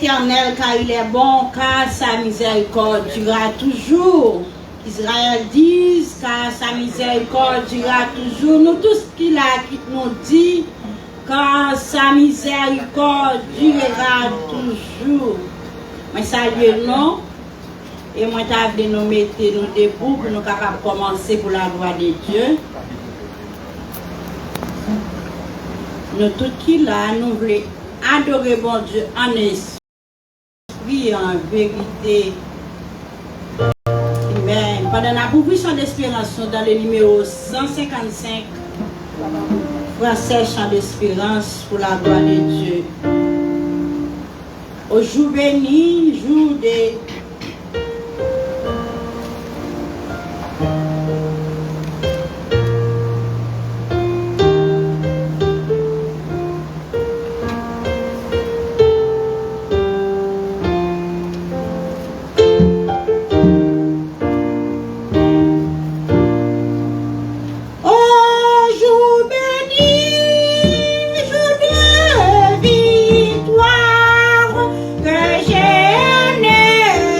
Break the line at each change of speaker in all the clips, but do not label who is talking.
l'Éternel, car il est bon, car sa miséricorde durera toujours. Israël dit, car sa miséricorde durera toujours. Nous tous qui nous dit, car sa miséricorde durera toujours. Mais salut non. Et moi, je nous mettre nous debout pour nous capables de commencer pour la gloire de Dieu. Nous tous qui là, nous voulons adorer bon Dieu en esprit, en vérité. Amen. Pendant la proposition d'espérance dans le numéro 155, français chant d'espérance pour la gloire de Dieu. Au jour béni, jour de
Que je n'ai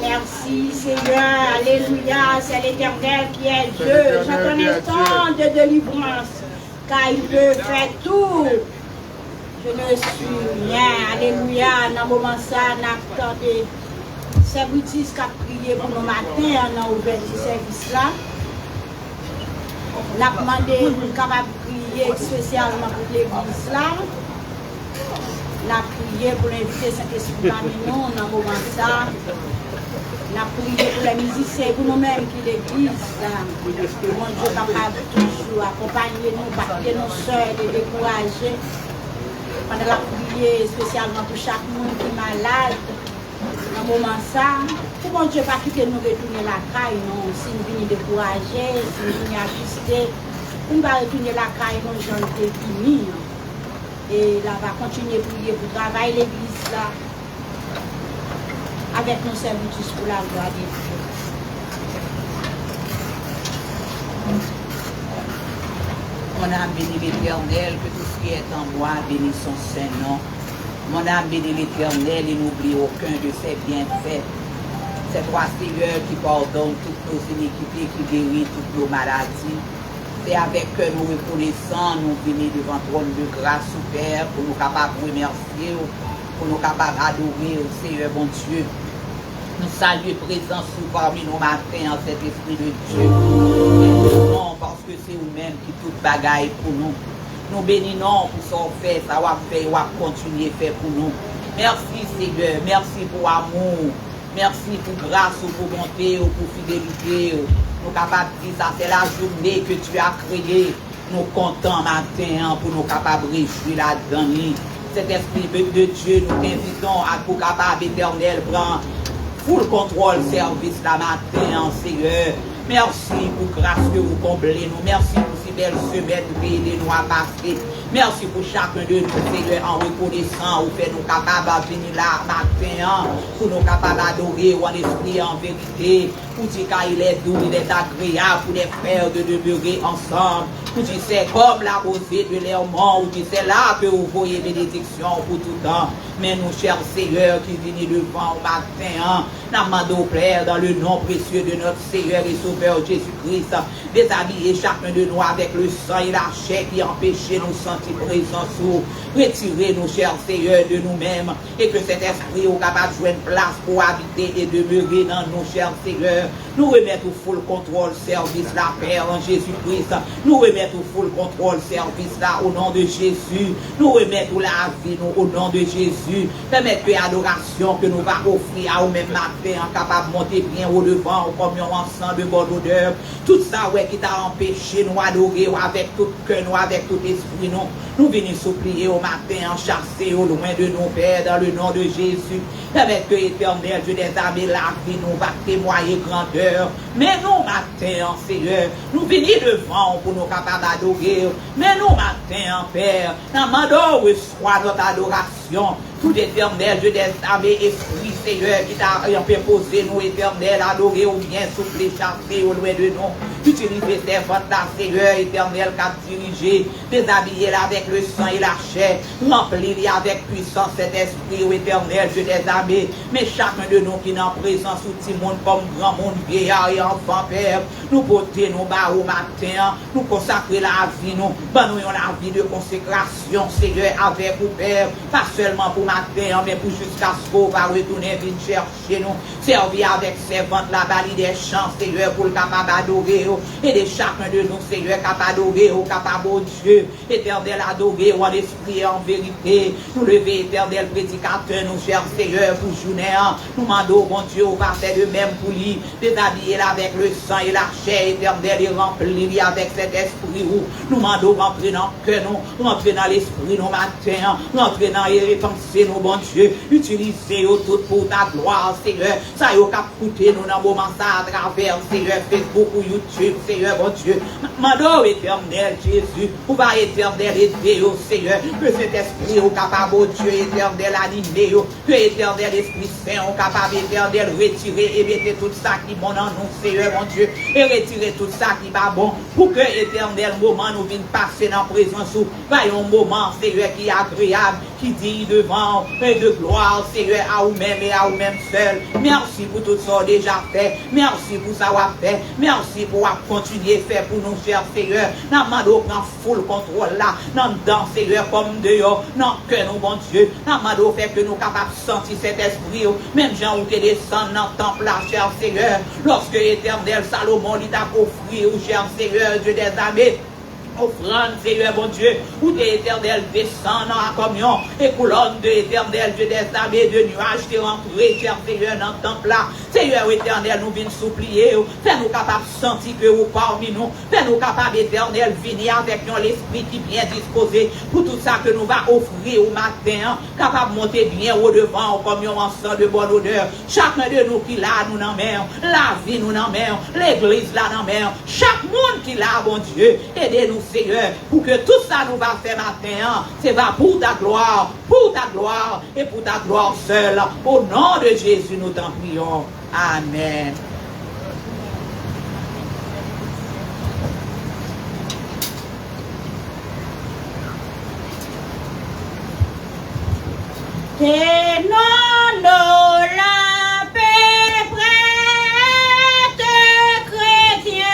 Merci Seigneur, alléluia, c'est l'Éternel qui est Dieu. J'entends un instant de délivrance, car il peut faire tout. Je ne suis rien, alléluia, dans le moment ça, nous attendons. Servitrice qui a prié pour nos matins, on a ouvert ce service-là. On a demandé pour capable prier spécialement pour l'église là. On a prié pour l'inviter Saint-Esprit parmi nous dans le moment ça. On a prié pour les musiciens, pour nous-mêmes qui l'église là. Que mon Dieu capable toujours accompagner nous, battre nos soeurs, les décourager. On a prié spécialement pour chaque monde qui est malade. Dans le moment ça, pour mon Dieu pas quitter nous retourner la caille, non. Si nous venons décourager, si nous venons ajuster, on va retourner la caille, nos gens qui fini. Et là, on va continuer à prier pour travailler l'église là, avec nos services pour la gloire de Dieu.
Mon âme bénit l'Éternel, que tout ce qui est en moi bénisse son saint nom. Mon âme bénit l'Éternel et n'oublie aucun de ses bienfaits. C'est toi, Seigneur, qui pardonne toutes nos iniquités, qui guérit toutes nos maladies. C'est avec que nous reconnaissons, nous venons devant ton trône de grâce, Père, pour nous capables de remercier, pour nous capables d'adorer, Seigneur, bon Dieu. Nous saluons présence parmi nos matins en cet esprit de Dieu. Et parce que c'est vous-même qui tout bagaille pour nous. Nous bénissons pour son fait, ça va faire, ça va continuer à faire pour nous. Merci Seigneur, merci pour amour, merci pour grâce, pour bonté, pour fidélité. Nous sommes capables de dire ça, c'est la journée que tu as créée. Nous comptons matin pour nous capables de réjouir là-dedans. Cet esprit de Dieu, nous t'invitons à pour capable éternel prendre full contrôle service la matin, Seigneur. Merci pour grâce que vous comblez nous. Merci pour si belle semaine que vous aidez nous à passer. Merci pour chacun de nous, Seigneur, en reconnaissant, vous faites nous capables de venir là matin, pour nous capables d'adorer en esprit, en vérité. Pour dire qu'il est doux, il est agréable pour les frères de demeurer ensemble. Pour dire c'est comme la rosée de l'hermont, pour dire c'est là que vous voyez bénédiction pour tout temps. Mais nous, chers Seigneur, qui venez devant au matin, nous demandons, Père, dans le nom précieux de notre Seigneur et Sauveur Jésus-Christ, déshabiller chacun de nous avec le sang et la chair qui empêchait nous sentir présence ou retirer nos chers Seigneur de nous-mêmes et que cet esprit au capable de jouer une place pour habiter et demeurer dans nos chers Seigneur. Nous remettons au full contrôle service la Père en Jésus-Christ. Nous remettons au full contrôle service là au nom de Jésus. Nous remettons la vie nous, au nom de Jésus. Permettez que l'adoration que nous va offrir au même matin en capable de monter bien au devant au communion ensemble de bonne odeur. Tout ça ouais, qui t'a empêché nous adorer avec tout cœur, nous avec tout esprit nous. Nous venons supplier au matin en chasser au loin de nos pères dans le nom de Jésus. Permettez que l'éternel Dieu des armées la vie nous va témoigner grandeur. Mais nous matin, Seigneur, nous venons devant pour nous capables d'adorer. Mais nous matin, Père, nous demandons reçoit notre adoration. Tout éternel, Dieu des armées, esprit, Seigneur, qui t'a imposé nous, éternel, adorer ou bien souffler, chasser au loin de nous. Utilisez ces ventes-là, Seigneur, éternel, qu'a dirigé, déshabiller avec le sang et la chair, remplir avec puissance cet esprit, au éternel, Dieu des armées. Mais chacun de nous qui est en présence, ou petit monde comme grand monde, vieillard et enfant, Père, nous porter nos bas au matin, nous consacrer la vie, nous, nous la vie de consécration, Seigneur, avec vous, Père, pas seulement pour matin, mais pour jusqu'à ce qu'on va retourner, venir chercher nous, servir avec ces ventes la balie des champs, Seigneur, pour le capable d'adorer, et de chacun de nous, Seigneur, capable d'adorer, capable, oh Dieu, éternel, adorer, en esprit, en vérité, nous lever, éternel, prédicateur, nous, chers Seigneur, pour journée, nous demandons, bon Dieu, on va faire de même pour lui, déshabiller avec le sang et la chair, éternel, et remplir avec cet esprit, où nous demandons, rentrer dans le cœur, nous, rentrer dans l'esprit, nos matins, rentrer dans les pensées, nos bon Dieu, utilisez tout pour ta gloire, Seigneur, ça y est, qu'à coûter nous dans le moment ça à travers, Seigneur, Facebook ou YouTube, Seigneur, bon Dieu, demandons, éternel, Jésus, pour va éternel aider, Seigneur, que cet esprit, au capable, oh Dieu, éternel, animé, que éternel, Esprit Saint, au capable, éternel, retirer et mettre tout ça qui est bon en nous, Seigneur, mon Dieu, et retirer tout ça qui va bon, pour que éternel moment nous vienne passer dans la présence, voyons un moment, Seigneur, qui est agréable, qui dit devant et de gloire, Seigneur, à vous-même et à vous-même seul. Merci pour tout ça déjà fait. Merci pour ça qu'on fait. Merci pour continuer à faire pour nous, cher Seigneur. Nous demandons prendre full contrôle là. Nous dans Seigneur comme dehors. Non, que nous, bon Dieu. Nous demandons faire que nous capables de sentir cet esprit. Même Jean où tu descends dans le temple là, cher Seigneur. Lorsque l'éternel Salomon lui t'a offert, cher Seigneur, Dieu des armées. Offrande, Seigneur, bon Dieu, où l'éternel descend dans la communion, et colonne de l'éternel, Dieu des armées, de nuages, t'es rentré, cher Seigneur, dans le temple là. Seigneur éternel, nous venons supplier, fais-nous capables de sentir que vous parmi nous, fais-nous capables, éternel, venir avec nous l'esprit qui bien disposé, pour tout ça que nous va offrir au matin, capable de monter bien au devant, en communion ensemble de bonne odeur. Chacun de nous qui l'a, nous n'en mettons, la vie nous n'en mettons, l'église là n'en mettons, chaque monde qui l'a, bon Dieu, aidez-nous, Seigneur, pour que tout ça nous va faire matin, c'est va pour ta gloire et pour ta gloire seule. Au nom de Jésus, nous t'en prions. Amen.
Et non, non, la paix prête, chrétien,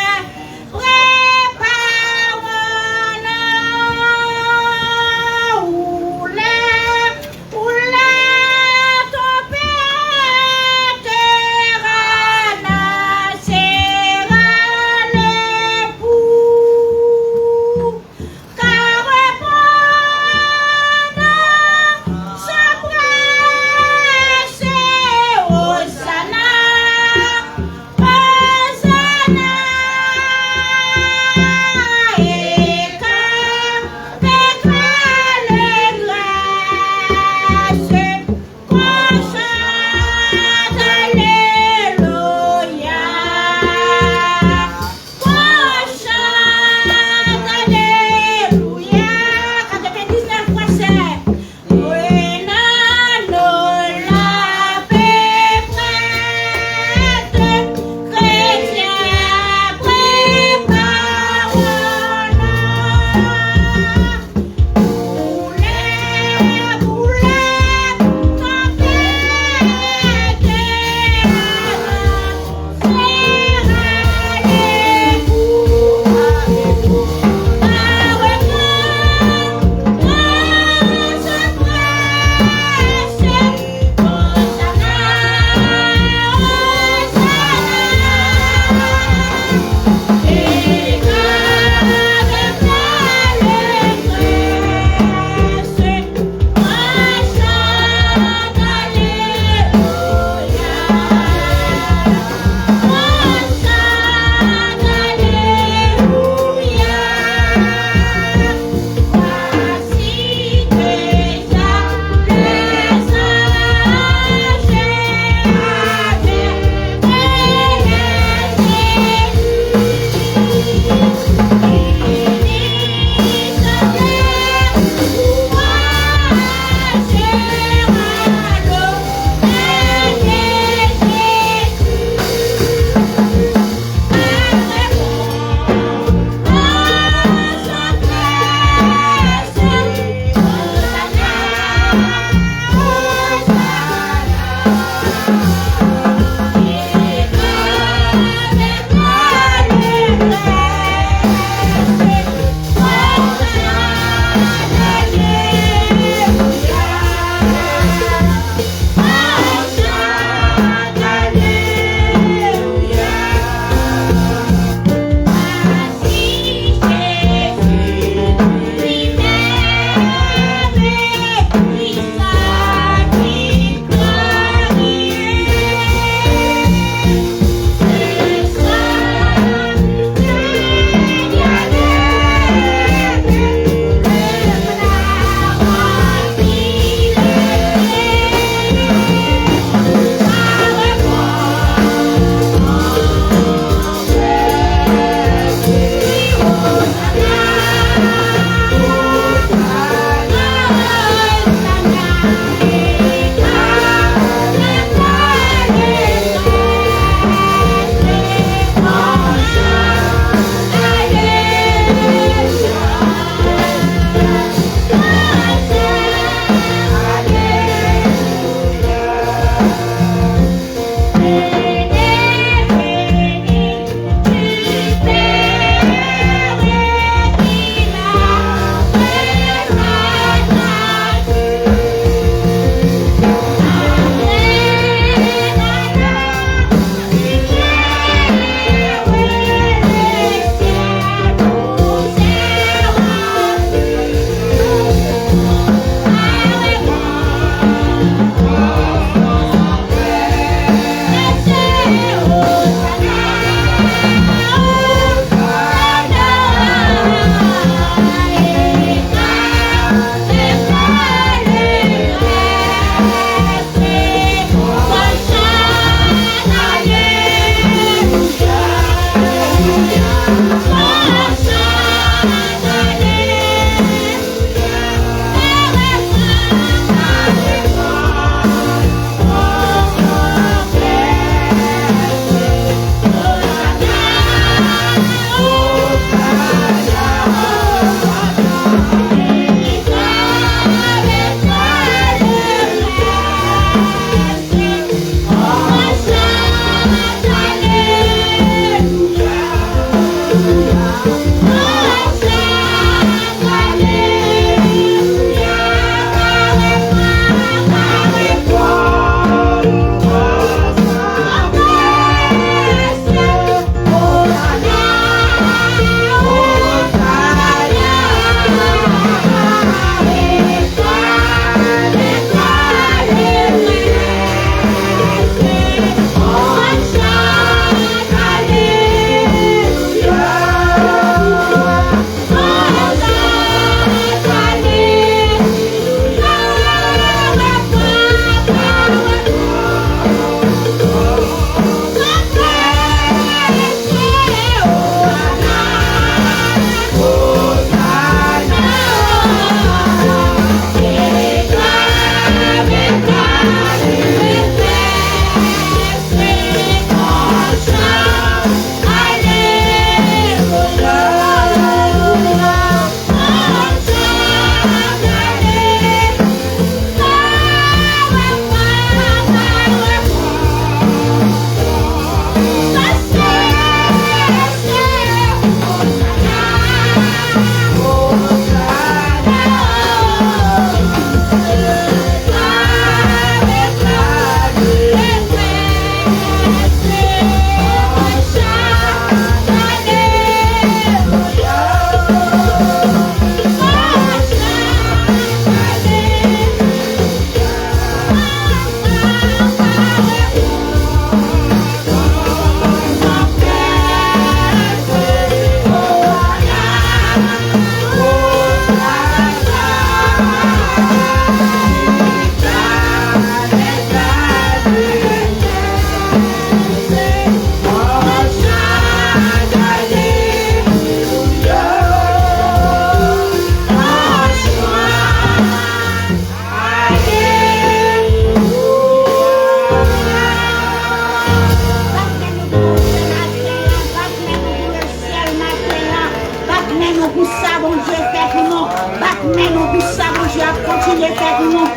Dieu fait pour nous.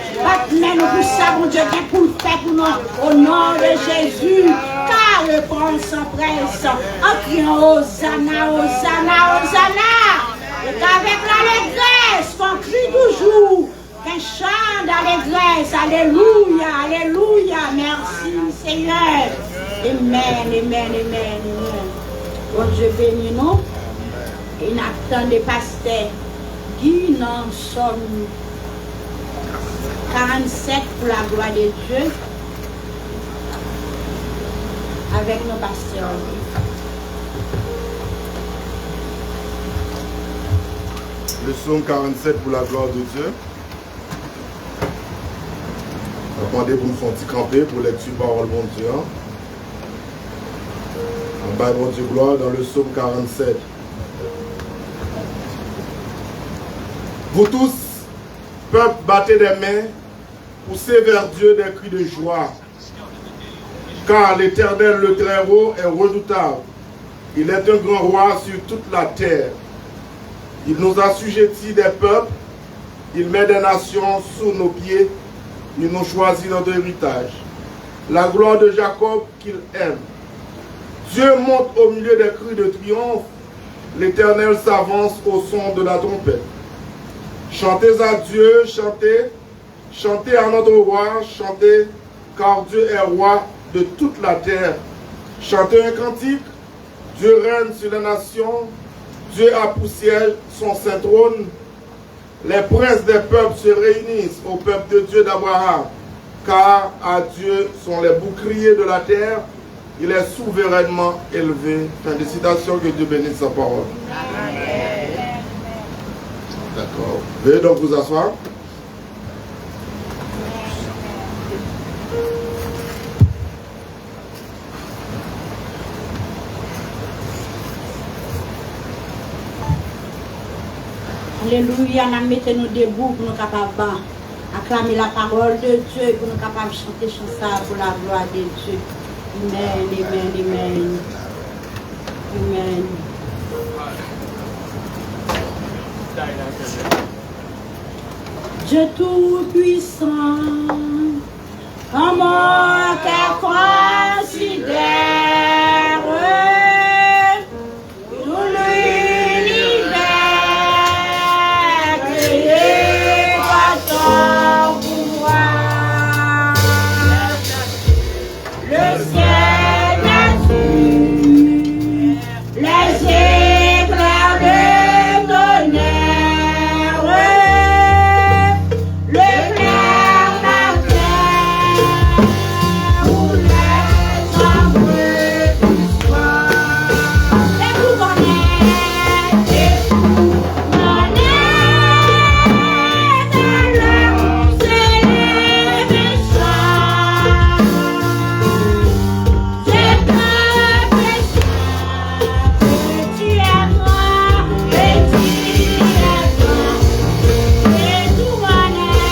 Mais nous pour ça, bon Dieu, pour le faire pour nous. Au nom de Jésus, car le prend sans presse. En criant Hosanna, Hosanna, Hosanna. Et qu'avec l'allégresse, qu'on crie toujours. Qu'un chant d'allégresse. Alléluia, alléluia. Merci Seigneur. Amen, amen, amen, amen. Bon Dieu bénis nous. Et nous attendons des pasteurs qui n'en sont 47 pour la gloire de Dieu. Avec nos pasteurs.
Le psaume 47 pour la gloire de Dieu. Attendez pour nous faire un petit camper pour lecture parole bon Dieu. En bas bon Dieu gloire dans le psaume 47. Vous tous, peuple, battez des mains, poussez vers Dieu des cris de joie. Car l'Éternel, le Très-Haut, est redoutable. Il est un grand roi sur toute la terre. Il nous assujettit des peuples, il met des nations sous nos pieds, il nous choisit notre héritage. La gloire de Jacob qu'il aime. Dieu monte au milieu des cris de triomphe, l'Éternel s'avance au son de la trompette. Chantez à Dieu, chantez, chantez à notre roi, chantez, car Dieu est roi de toute la terre. Chantez un cantique, Dieu règne sur les nations, Dieu a pour siège son saint trône. Les princes des peuples se réunissent au peuple de Dieu d'Abraham, car à Dieu sont les boucliers de la terre, il est souverainement élevé. Fin de citation, que Dieu bénisse sa parole. Amen. D'accord. Veuillez donc vous asseoir.
Alléluia, nous mettons-nous debout pour nous capables acclamer la parole de Dieu, pour nous capables chanter chanson pour la gloire de Dieu. Amen, amen, amen. Amen. Dieu tout-puissant, comment qu'elle considère tout l'univers créé par ton pouvoir. Le ciel là-dessus, les éclairs de tonnerre, le clair matin où les ombres du soir. Et vous connaissez, dans leur célébration. C'est un péché, tu es moi, et tu es toi. Et tout connaît,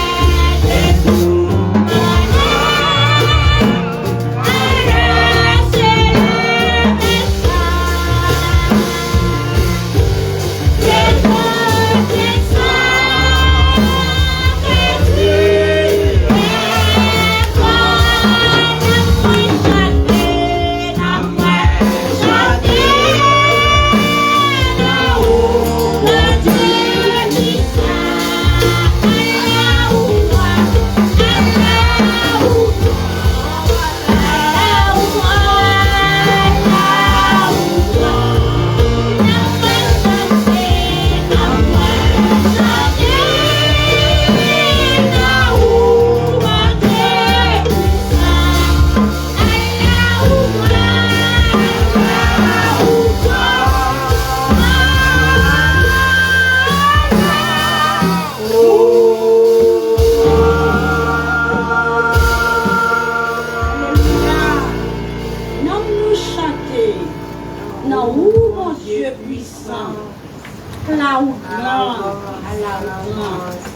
et tout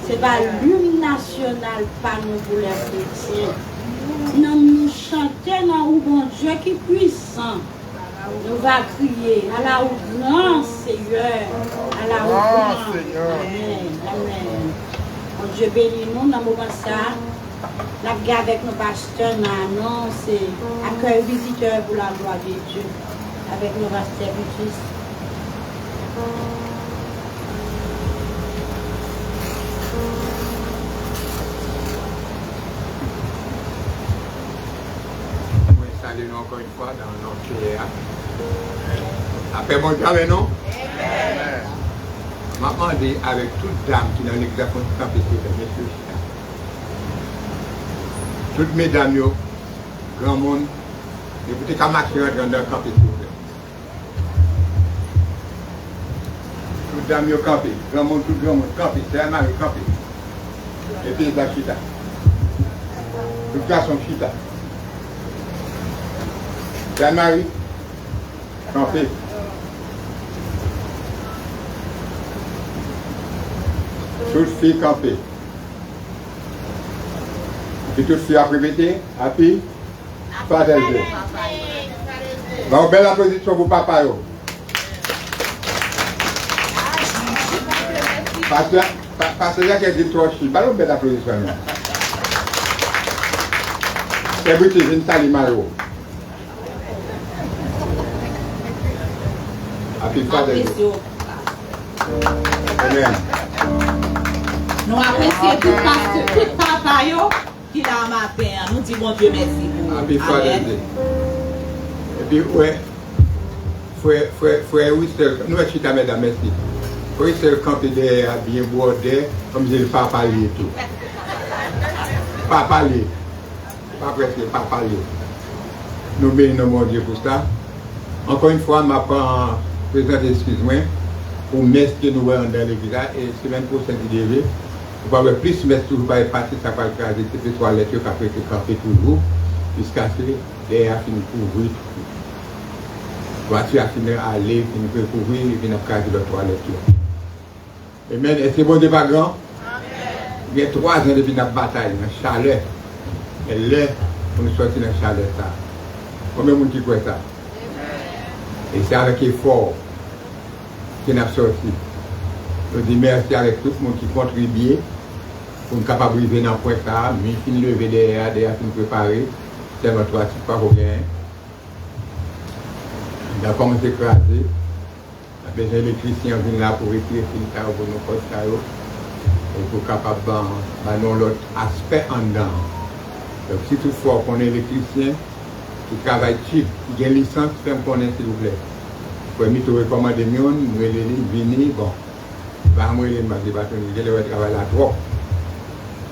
c'est pas l'hymne national, pas nous pour les chrétiens. Nous chantons dans où bon Dieu qui est puissant. Nous va crier à la grand Seigneur, à la grand Seigneur. Amen. Amen. Bon Dieu bénit nous dans le moment ça. Nous avons avec nos pasteurs, non, c'est accueil visiteur pour la gloire de Dieu. Avec nos pasteurs Butis.
Salut encore une fois dans notre prière. Après mon Dieu, non? Maman dit avec toute dame qui dans l'église de messieurs, toutes mesdames, grand monde, écoutez, quand Max rentre dans le campé, s'il vous plaît. Toutes dames, campé, grand monde, tout grand monde, campé, c'est un mari, campé. Et puis, la chita. Tout garçon, chita. Jean-Marie, campé. Toutes filles campées. Et toutes filles après-midi, happy, Father's Day. Bon, belle applaudissement pour papa. Parce que là, qui a dit trop chic, pas une belle applaudissement. C'est vous qui venez saluer Mario. Happy Father's Day. Amen.
Nous apprécions tout papa qui l'a matin. Nous disons bon Dieu merci pour
Happy Father's Day. Et puis, ouais, frère Wissel, nous sommes mesdames, merci. Wissel campé derrière, bien bordé, comme je le papa lié tout. Papa lié. Pas presque, papa lié. Nous bénissons mon Dieu pour ça. Encore une fois, je m'apprends présenter, excuse-moi, pour mettre que nous voyons dans l'église et semaine prochaine, vous pouvez plus mettre toujours par partie, ça va faire des petites toilettes qui ont été campées toujours, jusqu'à ce que derrière finit couvrir. Voiture a fini à aller, finit peut couvrir, et puis nous avons de la toilette. Amen. Et c'est bon de pas grand? Il y a 3 ans depuis notre bataille, dans Chalet. Et là, on est sorti dans Chalet. Combien de monde qui croit ça? Et c'est avec effort que nous avons sorti. Je dis merci avec tout le monde qui contribue pour nous capables de vivre dans le point ça, mais finir lever derrière, finir préparer. C'est notre trois types pour gagner. Il a commencé à écraser. Il a besoin de Christians venir là pour retirer ça pour nos postes et pour capable de l'autre aspect en dedans. Donc si toutefois on est les Christiens qui travaillent cheap, qui ont une licence, faites-moi connaître s'il vous plaît. Pour me recommander nous les venir, bon. Moi, je vais travailler là trop.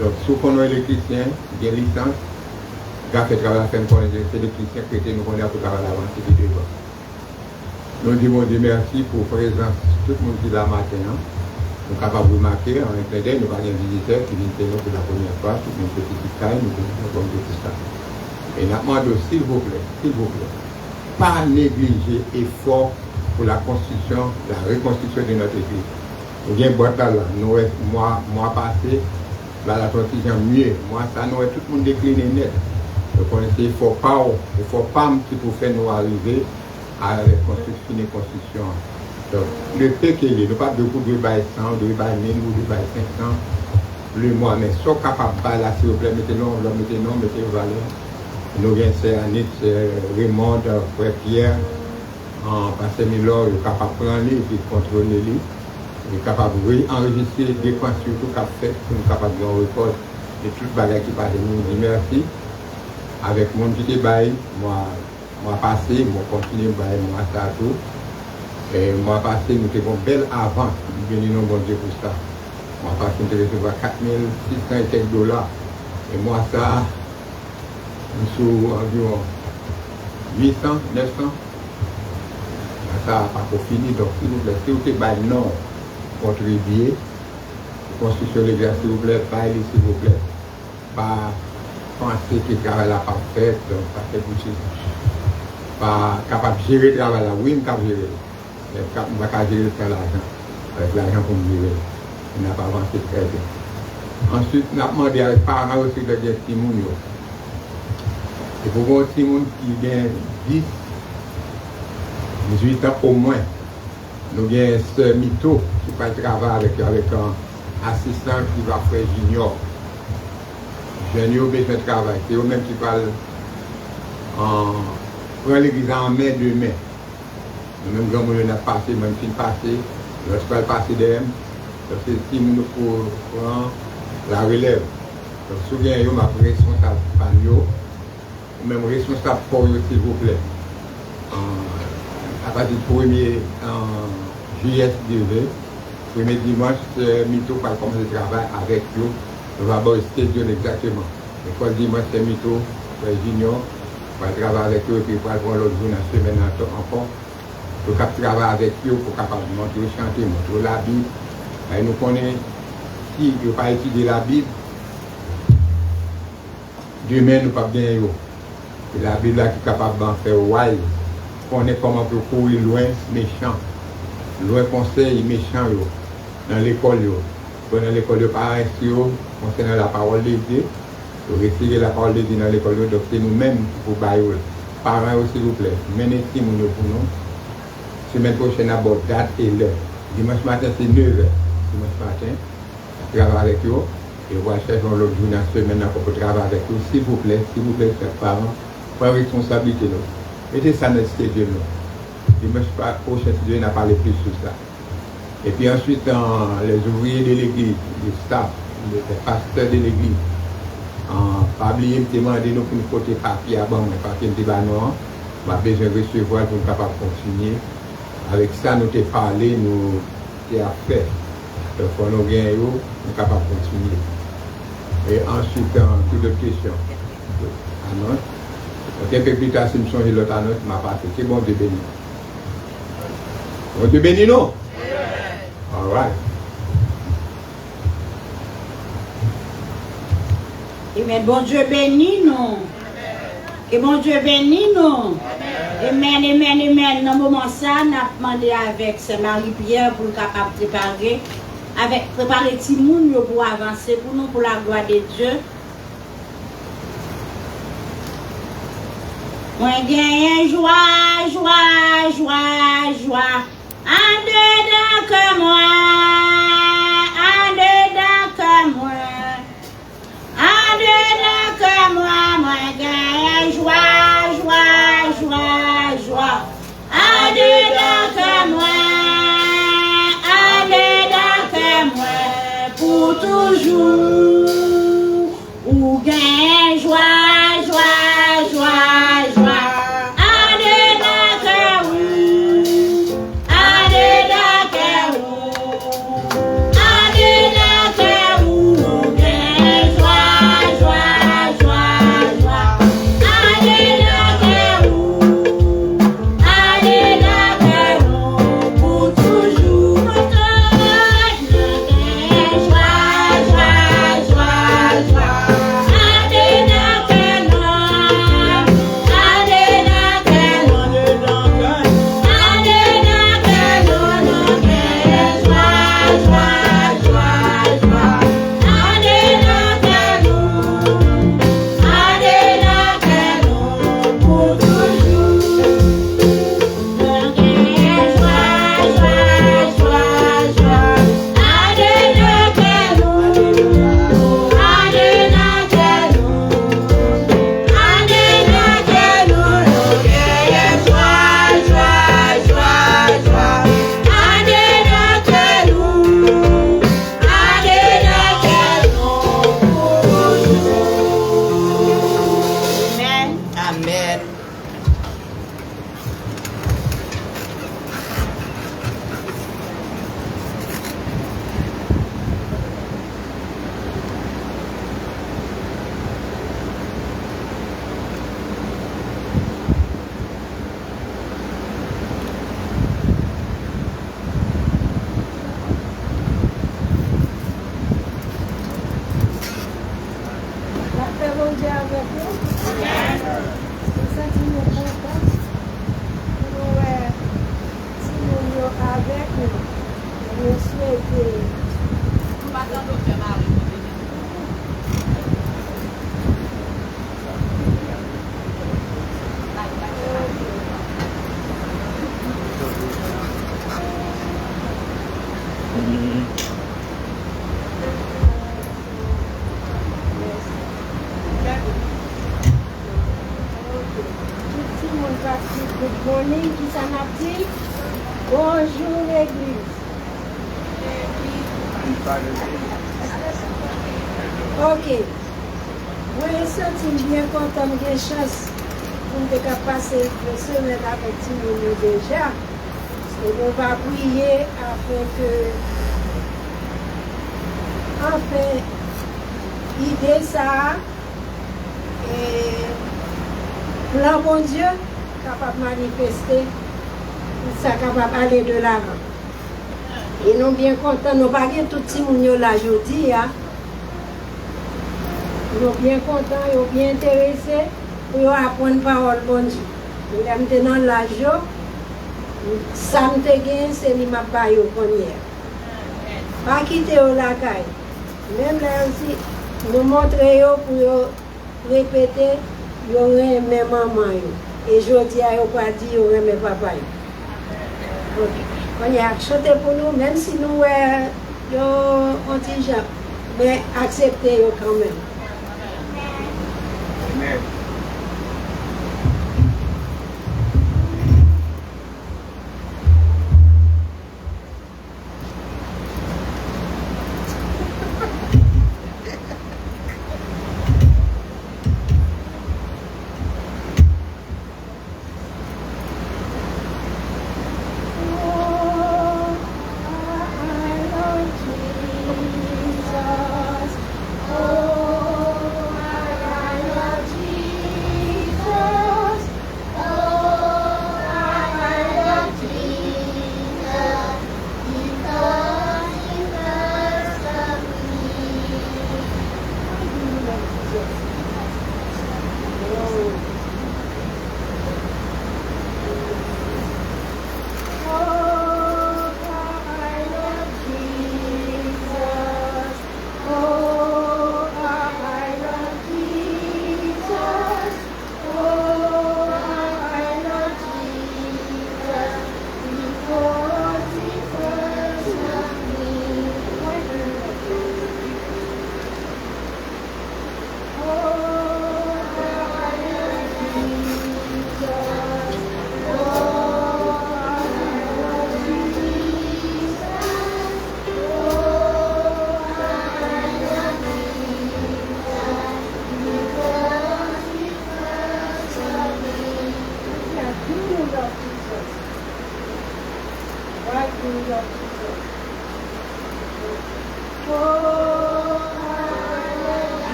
Donc, si on est les chrétiens, qui ont une licence, qui ont fait travail à faire connaître, c'est les chrétiens chrétiens nous connaissent pour travailler avant, c'est des deux. Nous disons merci pour la présence de tout le monde qui est là matin. Nous sommes capables de remarquer, en incluant nous avons des visiteurs qui viennent nous pour la première fois, tout le petit caille, nous avons tout ça. Et nous demandons, s'il vous plaît, pas négliger l'effort pour la construction, la reconstruction de notre église. Nous avons une boîte là, nous, moi passé, là, la transition mieux. Moi, ça, nous, tout le monde décliné net. Donc, on essaie, il ne faut pas qui pour faire nous arriver à la construction. Donc, le fait qu'il y ait, nous pas beaucoup de bail 100, de bail 1000 ou de bail 500, le mois, mais soit capable de là, s'il vous plaît, mettez-nous, mettez valeur. Nous avons c'est Anit, Raymond, Frère Pierre, en passé Milor, il est capable de prendre les et contrôler les. Il est capable d'enregistrer des points surtout qu'a fait pour nous capable de record de tout le bagage qui passe. Nous dit merci. Avec mon petit bail, moi passé, moi continuer bail, moi ça tout. Et moi passé, nous avons une belle avance. Nous venons bon Dieu pour ça. Moi passé, nous avons recevoir 4600 et quelques dollars. Et moi ça, nous sommes environ 800, 900. Ça n'a pas fini, donc s'il vous plaît, si vous êtes bail non, contribuer, construction de l'église, s'il vous plaît, bail, s'il vous plaît. Pas penser que le travail n'est pas fait, donc ça fait boucher. Pas capable de gérer le travail là, oui, je capable de gérer. Mais je ne vais pas gérer l'argent, avec l'argent pour me gérer. On n'a pas avancé très bien. Ensuite, on a demandé à les parents aussi de dire Timoun. Et pour voir Timoun qui gagne 18 ans au moins, nous avons ce mytho qui va travailler avec assistant qui va faire junior. Jeunes ont besoin de travail. C'est eux-mêmes qui parlent en prend l'église en mai, 2 mai. Même quand on a passé, même si on passé, lorsqu'on passer derrière, c'est si nous pour prendre la relève. Donc, souviens vous ma responsable panneau, ou même responsable pour vous, s'il vous plaît. À partir du 1er juillet 2020, premier dimanche, Mito va commencer le travail avec vous. On va voir le schedule exactement. L'école dimanche, c'est Mito, junior. On va travailler avec eux et puis on va voir l'autre jour dans la semaine encore. Pour travailler avec eux, pour capable de monter, chanter, montrer la Bible. Et nous connaissons, si nous n'avons pas étudié la Bible, demain nous ne pouvons pas bien. La Bible là qui est capable d'en faire wild. On connaît comment pour courir loin, méchant. Loin conseil, méchant. Dans l'école, dans l'école, pas inscrit concernant la parole de Dieu. Pour retirer la parole de Dieu dans l'école, donc c'est nous-mêmes pour bailler. Parents, s'il vous plaît, menez si pour nous. Semaine prochaine, à bord, date et l'heure. Dimanche matin, c'est 9h. Dimanche matin, je travaille avec eux. Et on va chercher l'autre jour dans la semaine pour travailler avec eux. S'il vous plaît, chers parents, prenez responsabilité. Mettez ça dans le schedule. Dimanche prochain, Dieu n'a parlé plus sur ça. Et puis ensuite, les ouvriers de l'église, les staff, les pasteurs de l'église, pas oublier de demander nous pour nous côté papier à bon, mais papier de banon, on a besoin de recevoir pour nous capable de continuer. Avec ça, nous t'ai parlé, nous t'ai fait. Donc, pour nous gagner, nous sommes capables de continuer. Et ensuite, toute autre question. Annonce. Donc, un peu plus tard, si je me change l'autre annonce, m'a passé. C'est bon, Dieu béni. Bon, Dieu béni, non? All right.
Amen. Bon Dieu béni nous. Et bon Dieu béni nous. Amen, amen, amen. Dans le moment ça, nous avons demandé avec Saint Marie-Pierre pour capable préparer, préparer Timoun pour avancer pour nous, pour la gloire de Dieu. Moi, gagne joie, joie, joie, joie. En dedans que moi, en dedans que moi. En dedans que moi, gagne joie, joie, joie, joie. En dedans que moi, pour toujours. Ou gagne joie, joie, joie, joie. En dedans que oui, en dedans que oui, en dedans que oui, gagne joie, joie, joie, joie. En dedans que oui, en dedans que oui, pour toujours. Gagne joie, joie, joie, joie.
Monique qui s'en a dit, bonjour l'église. Ok. Moi, je suis bien content de la chance pour me passer le semaine avec Timouni déjà. Et on va prier afin que, enfin, idée ça, et plan bon Dieu, capable de manifester, ça capable d'aller de l'avant. Et nous bien contents, nous pas tout le monde là aujourd'hui. Nous bien contents, nous bien intéressés pour apprendre la parole bon Dieu. Nous sommes dans l'âge, ça me gagné, c'est lui m'a baillé au premier. Pas quitter la caille. Même là aussi, nous montrer pour répéter, il y aurait même maman. Et je dis à eux, pas dire, il y aurait même papa. On y a chanté pour nous, même si nous sommes anti-gens, mais acceptez quand même.
Amen.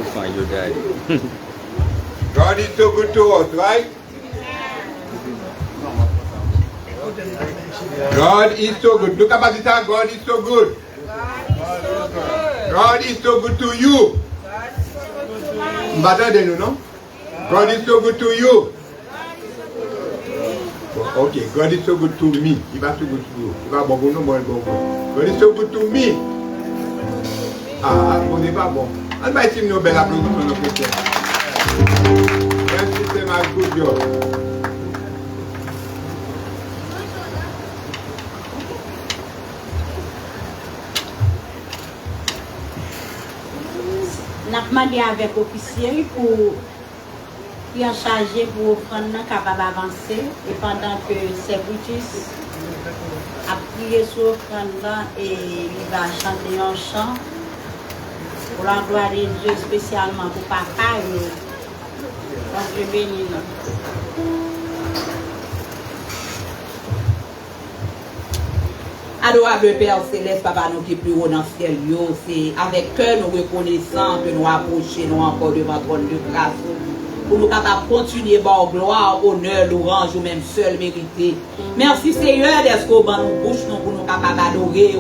find your daddy.
God is so good to us, right? God is so good. Look about it, God is so good. God is so good to you. Better than you know. God is so good to you. Okay, God is so good to me. He was so good to you. God is so good to me. Ah, on n'est pas bon. On va essayer de bel applaudissement au chrétien. Merci, c'est ma good job.
N'a demandé avec l'officier pour y en charger pour prendre capable d'avancer et pendant que Servitus a prié sur l'offrande et il va chanter un chant pour la gloire de Dieu spécialement pour papa et donc je bénis nous.
Adorable Père Céleste, Papa, nous qui est plus haut dans le ciel, c'est avec cœur nous reconnaissons que nous approchons encore devant ton trône de grâce. Pour nous capables de continuer par gloire, honneur, louange ou même seul mérité. Merci Seigneur d'être qu'on ban nous bouche nous pour nous capables d'adorer.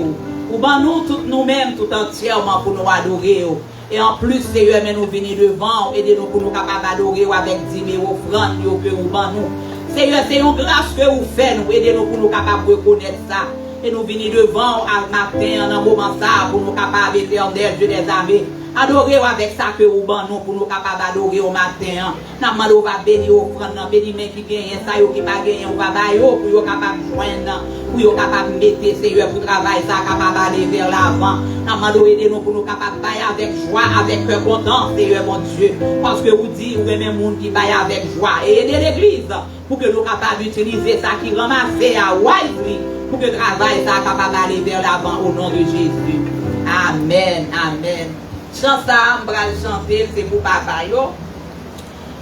Ou ban nous tout nous-mêmes tout entièrement pour nous adorer. Et en plus Seigneur, mais nous venons devant, aidez-nous pour nous capables d'adorer avec 10 000 offrandes que vous ban nous. Seigneur, c'est une grâce que vous faites, nous aidez-nous pour nous capables de reconnaître ça. Et nous venons devant à matin, en un moment ça, pour nous capables d'éternel, Dieu des armées. Adorer avec ça que vous nous pour nous capables d'adorer au matin. Nous demandons va bénir offrande, bénir mais qui gagne ça, qui pas gagné, on va bailler pour vous capable de joindre, pour vous capable de mettre Seigneur pour travailler ça, capable d'aller vers l'avant. Nous demandons aider-nous pour nous capables de bailler avec joie, avec cœur content, Seigneur mon Dieu. Parce que vous dites, vous même monde qui baille avec joie. Et aider l'église pour que nous capables d'utiliser ça qui ramasse à wisely. Pour que le travail soit capable d'aller vers l'avant au nom de Jésus. Amen, amen. Chant ça, on va chanter, c'est pour papa.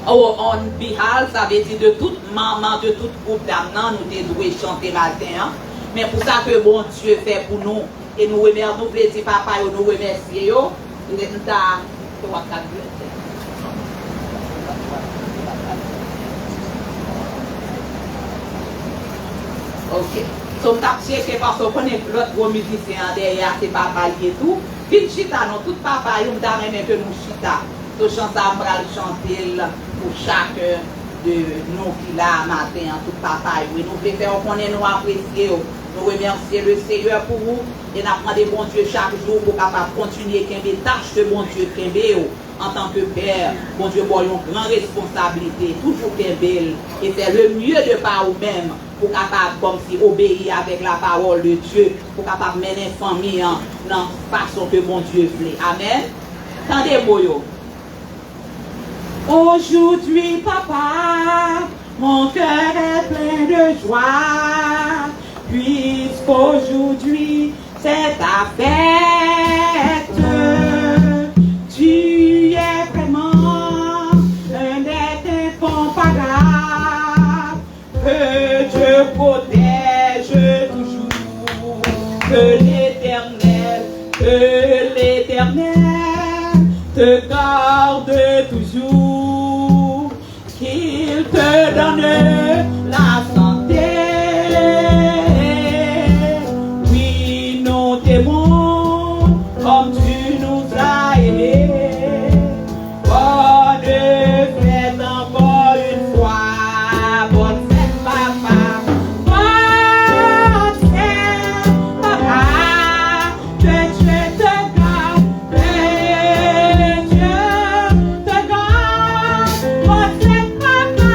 Oh, on behalf, ça veut dire de toute maman, de tout groupe d'âmes, nous devons chanter matin. Mais pour ça que bon Dieu fait pour nous, et nous remercions, nous voulons dire papa, nous remercions. Nous sommes ok. Donc, c'est parce qu'on connaît l'autre gros musicien derrière, c'est papa et tout. Puis, chita, non, tout papa, nous avons même que nous chita. Donc, chanter, on va chanter pour chacun de nous qui là matin, tout papa. Oui, nous voulons faire qu'on nous apprécier, nous remercier le Seigneur pour vous. Et nous demandons bon Dieu chaque jour pour capable continuer à faire tâches que bon Dieu fait en tant que père. Bon Dieu, pour une grande responsabilité, toujours belle. Et c'est le mieux de par vous-même. Pour capable comme si obéir avec la parole de Dieu, pour capable mener une famille dans la façon que mon Dieu voulait. Amen. Tendez-moi. Aujourd'hui, papa, mon cœur est plein de joie, puisqu'aujourd'hui c'est ta fête. Tu es vraiment un être incomparable. Que Dieu protège toujours, que l'Éternel te garde toujours, qu'il te donne la santé. Oui, nous t'aimons comme tu nous as aimés. Bonne fête encore une fois. Bonne fête, papa. Bonne fête, papa. Que Dieu te garde. Que Dieu te garde. Bonne fête, papa.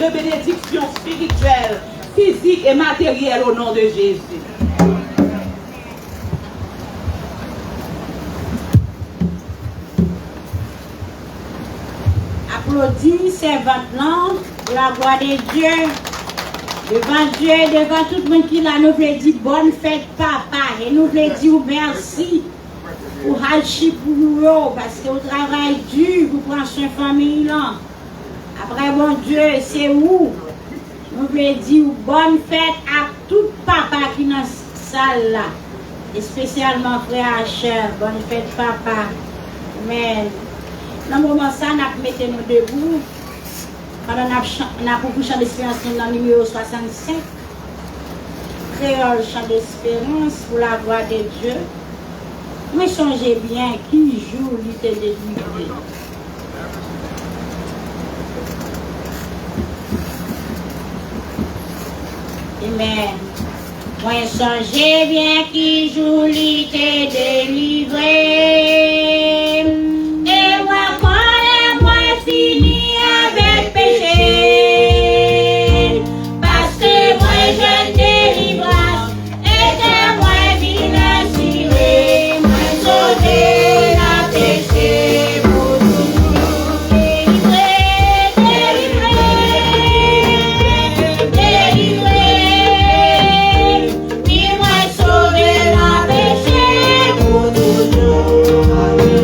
de bénédiction spirituelle, physique et matérielle au nom de Jésus.
Applaudis servante pour la gloire de Dieu. Devant Dieu et devant tout le monde qui là, nous voulons dire bonne fête, papa. Et nous voulons dire merci pour Hachi pour nous, parce que vous travaillez dur pour prendre soin de famille là. Après, bon Dieu, c'est où? Nous voulons dire bonne fête à tout papa qui est dans cette salle là. Et spécialement frère Hacher, bonne fête, papa. Amen. Dans le moment ça, nous mettons nous debout. Pendant qu'on a beaucoup de chants d'espérance dans le numéro 65. Créole chant d'espérance pour la gloire de Dieu. Mais songez bien qui joue l'ité de l'unité. Amen. Moi songez bien qui joue l'ité délivré. Et moi connais moi fini avec péché. Parce que moi je délivrance et que moi vilain tiré. Moi sauvé la péché pour toujours. Délivré, délivré, délivré. Oui, moi sauvé la péché pour toujours.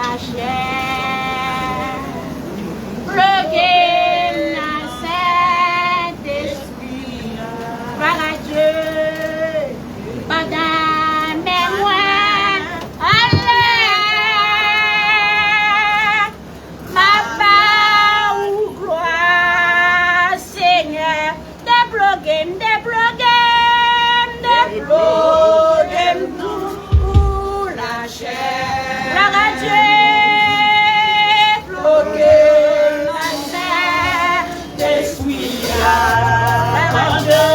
la chair. Plugué dans Saint-Esprit, par à Dieu, pendant mes mois, Allah, ma part ou gloire, Seigneur, débloquez tout la chair, par à Dieu, bloquez la Saint-Esprit, par à Dieu.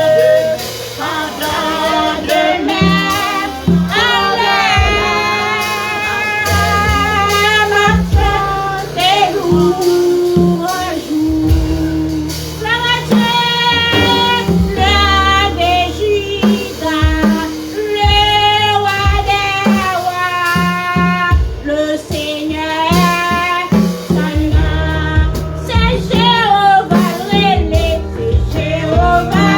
Jehovah.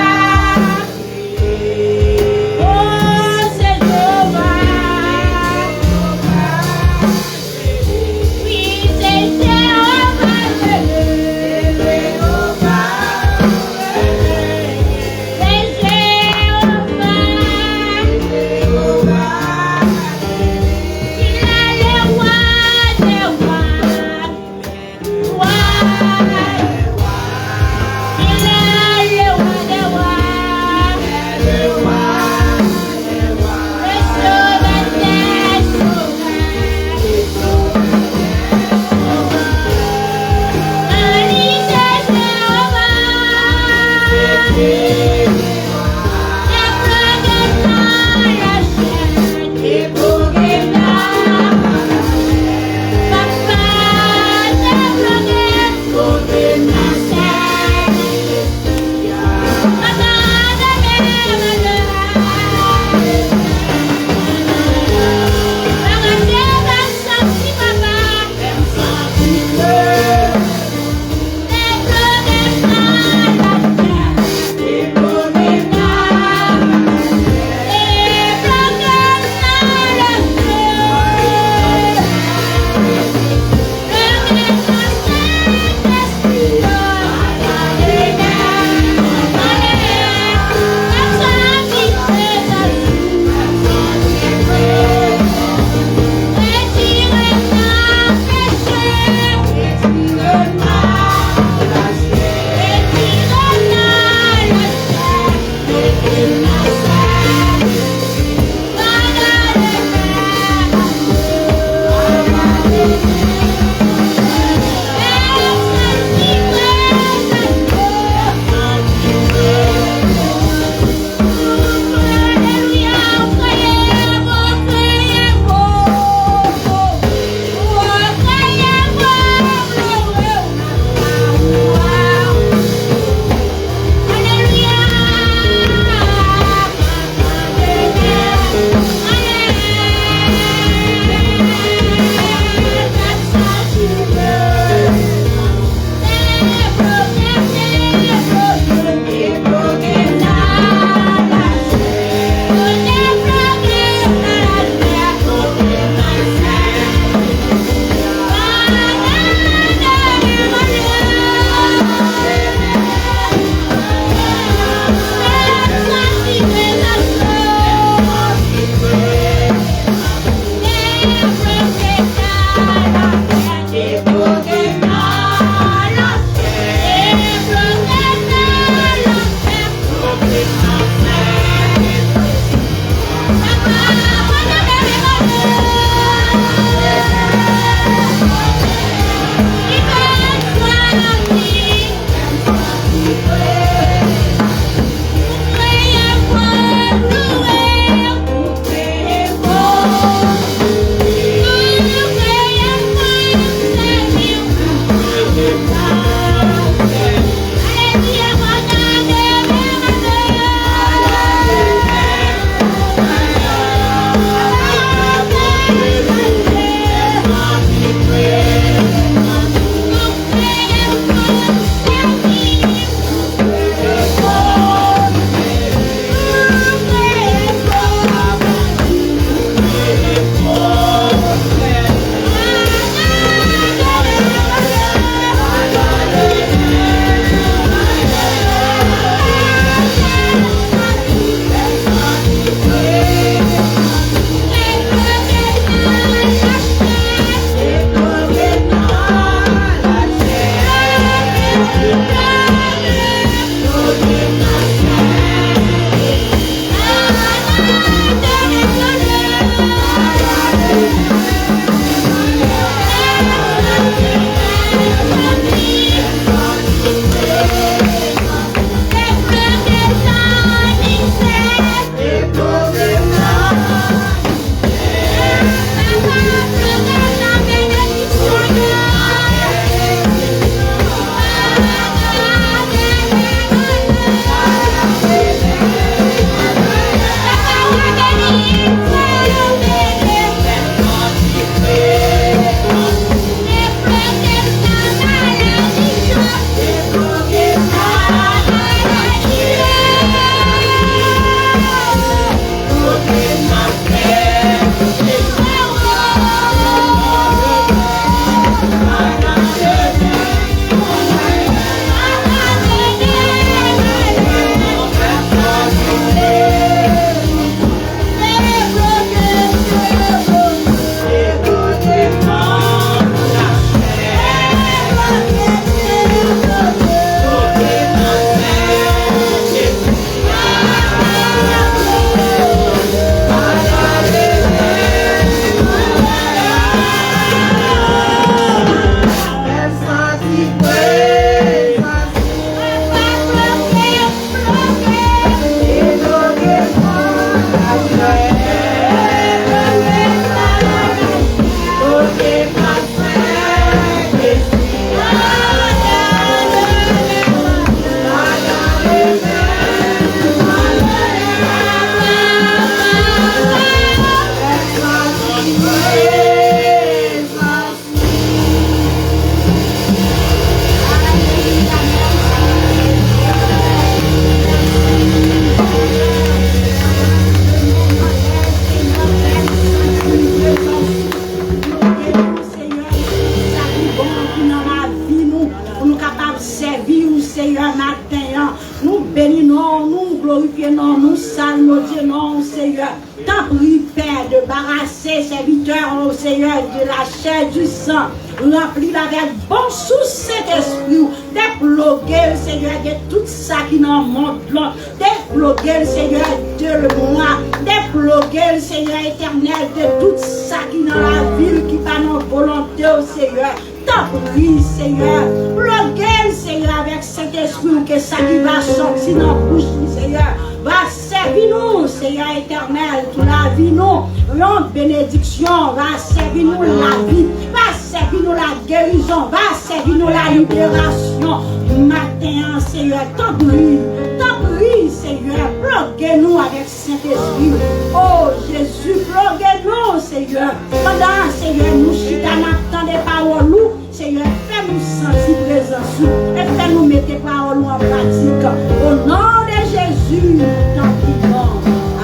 Dieu, non, nous salons, mon Dieu, non, Seigneur. T'en prie, Père, de barrasser serviteurs, oh Seigneur, de la chair, du sang. Remplis avec bon sous cet esprit. Déploguer, Seigneur, de tout ça qui n'en monte là. Déploguer, Seigneur, de le moi. Déploguer, Seigneur éternel, de tout ça qui dans la ville, qui pas nos volonté, oh Seigneur. T'en prie, Seigneur. Bloguer, Seigneur, avec cet esprit, que ça qui va sortir dans la bouche, Seigneur. Va servir nous, Seigneur éternel, toute la vie nous, une bénédiction, va servir nous la vie, va servir nous la guérison, va servir nous la libération. Matin, Seigneur, t'en prie, Seigneur, bloquez-nous avec Saint-Esprit. Oh Jésus, bloquez-nous, Seigneur. Pendant, Seigneur, nous chita dans des paroles, nous, Seigneur, fais-nous sentir présence et fais-nous mettre tes paroles en pratique. Au nom de Jésus, nous t'en prions.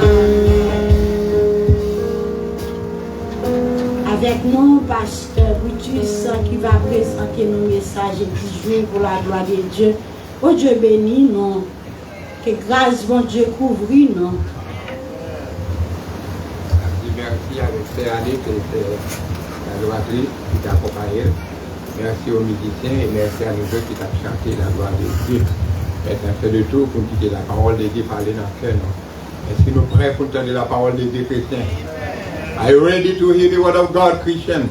Amen. Avec nous, pasteur Brutus, qui va présenter nos messages du jour pour la gloire de Dieu. Oh Dieu béni, nous. Que grâce, bon Dieu, couvrit, nous.
Merci à l'Espérance qui était la droiterie qui t'a accompagné. Merci aux musiciens et merci à nous deux qui t'ont chanté la gloire de Dieu. Maintenant, c'est de tout pour quitter la parole de Dieu, parler dans le cœur. Est-ce que nous prêts pour entendre la parole de Dieu, chrétien? Are you ready to hear the word of God, Christian?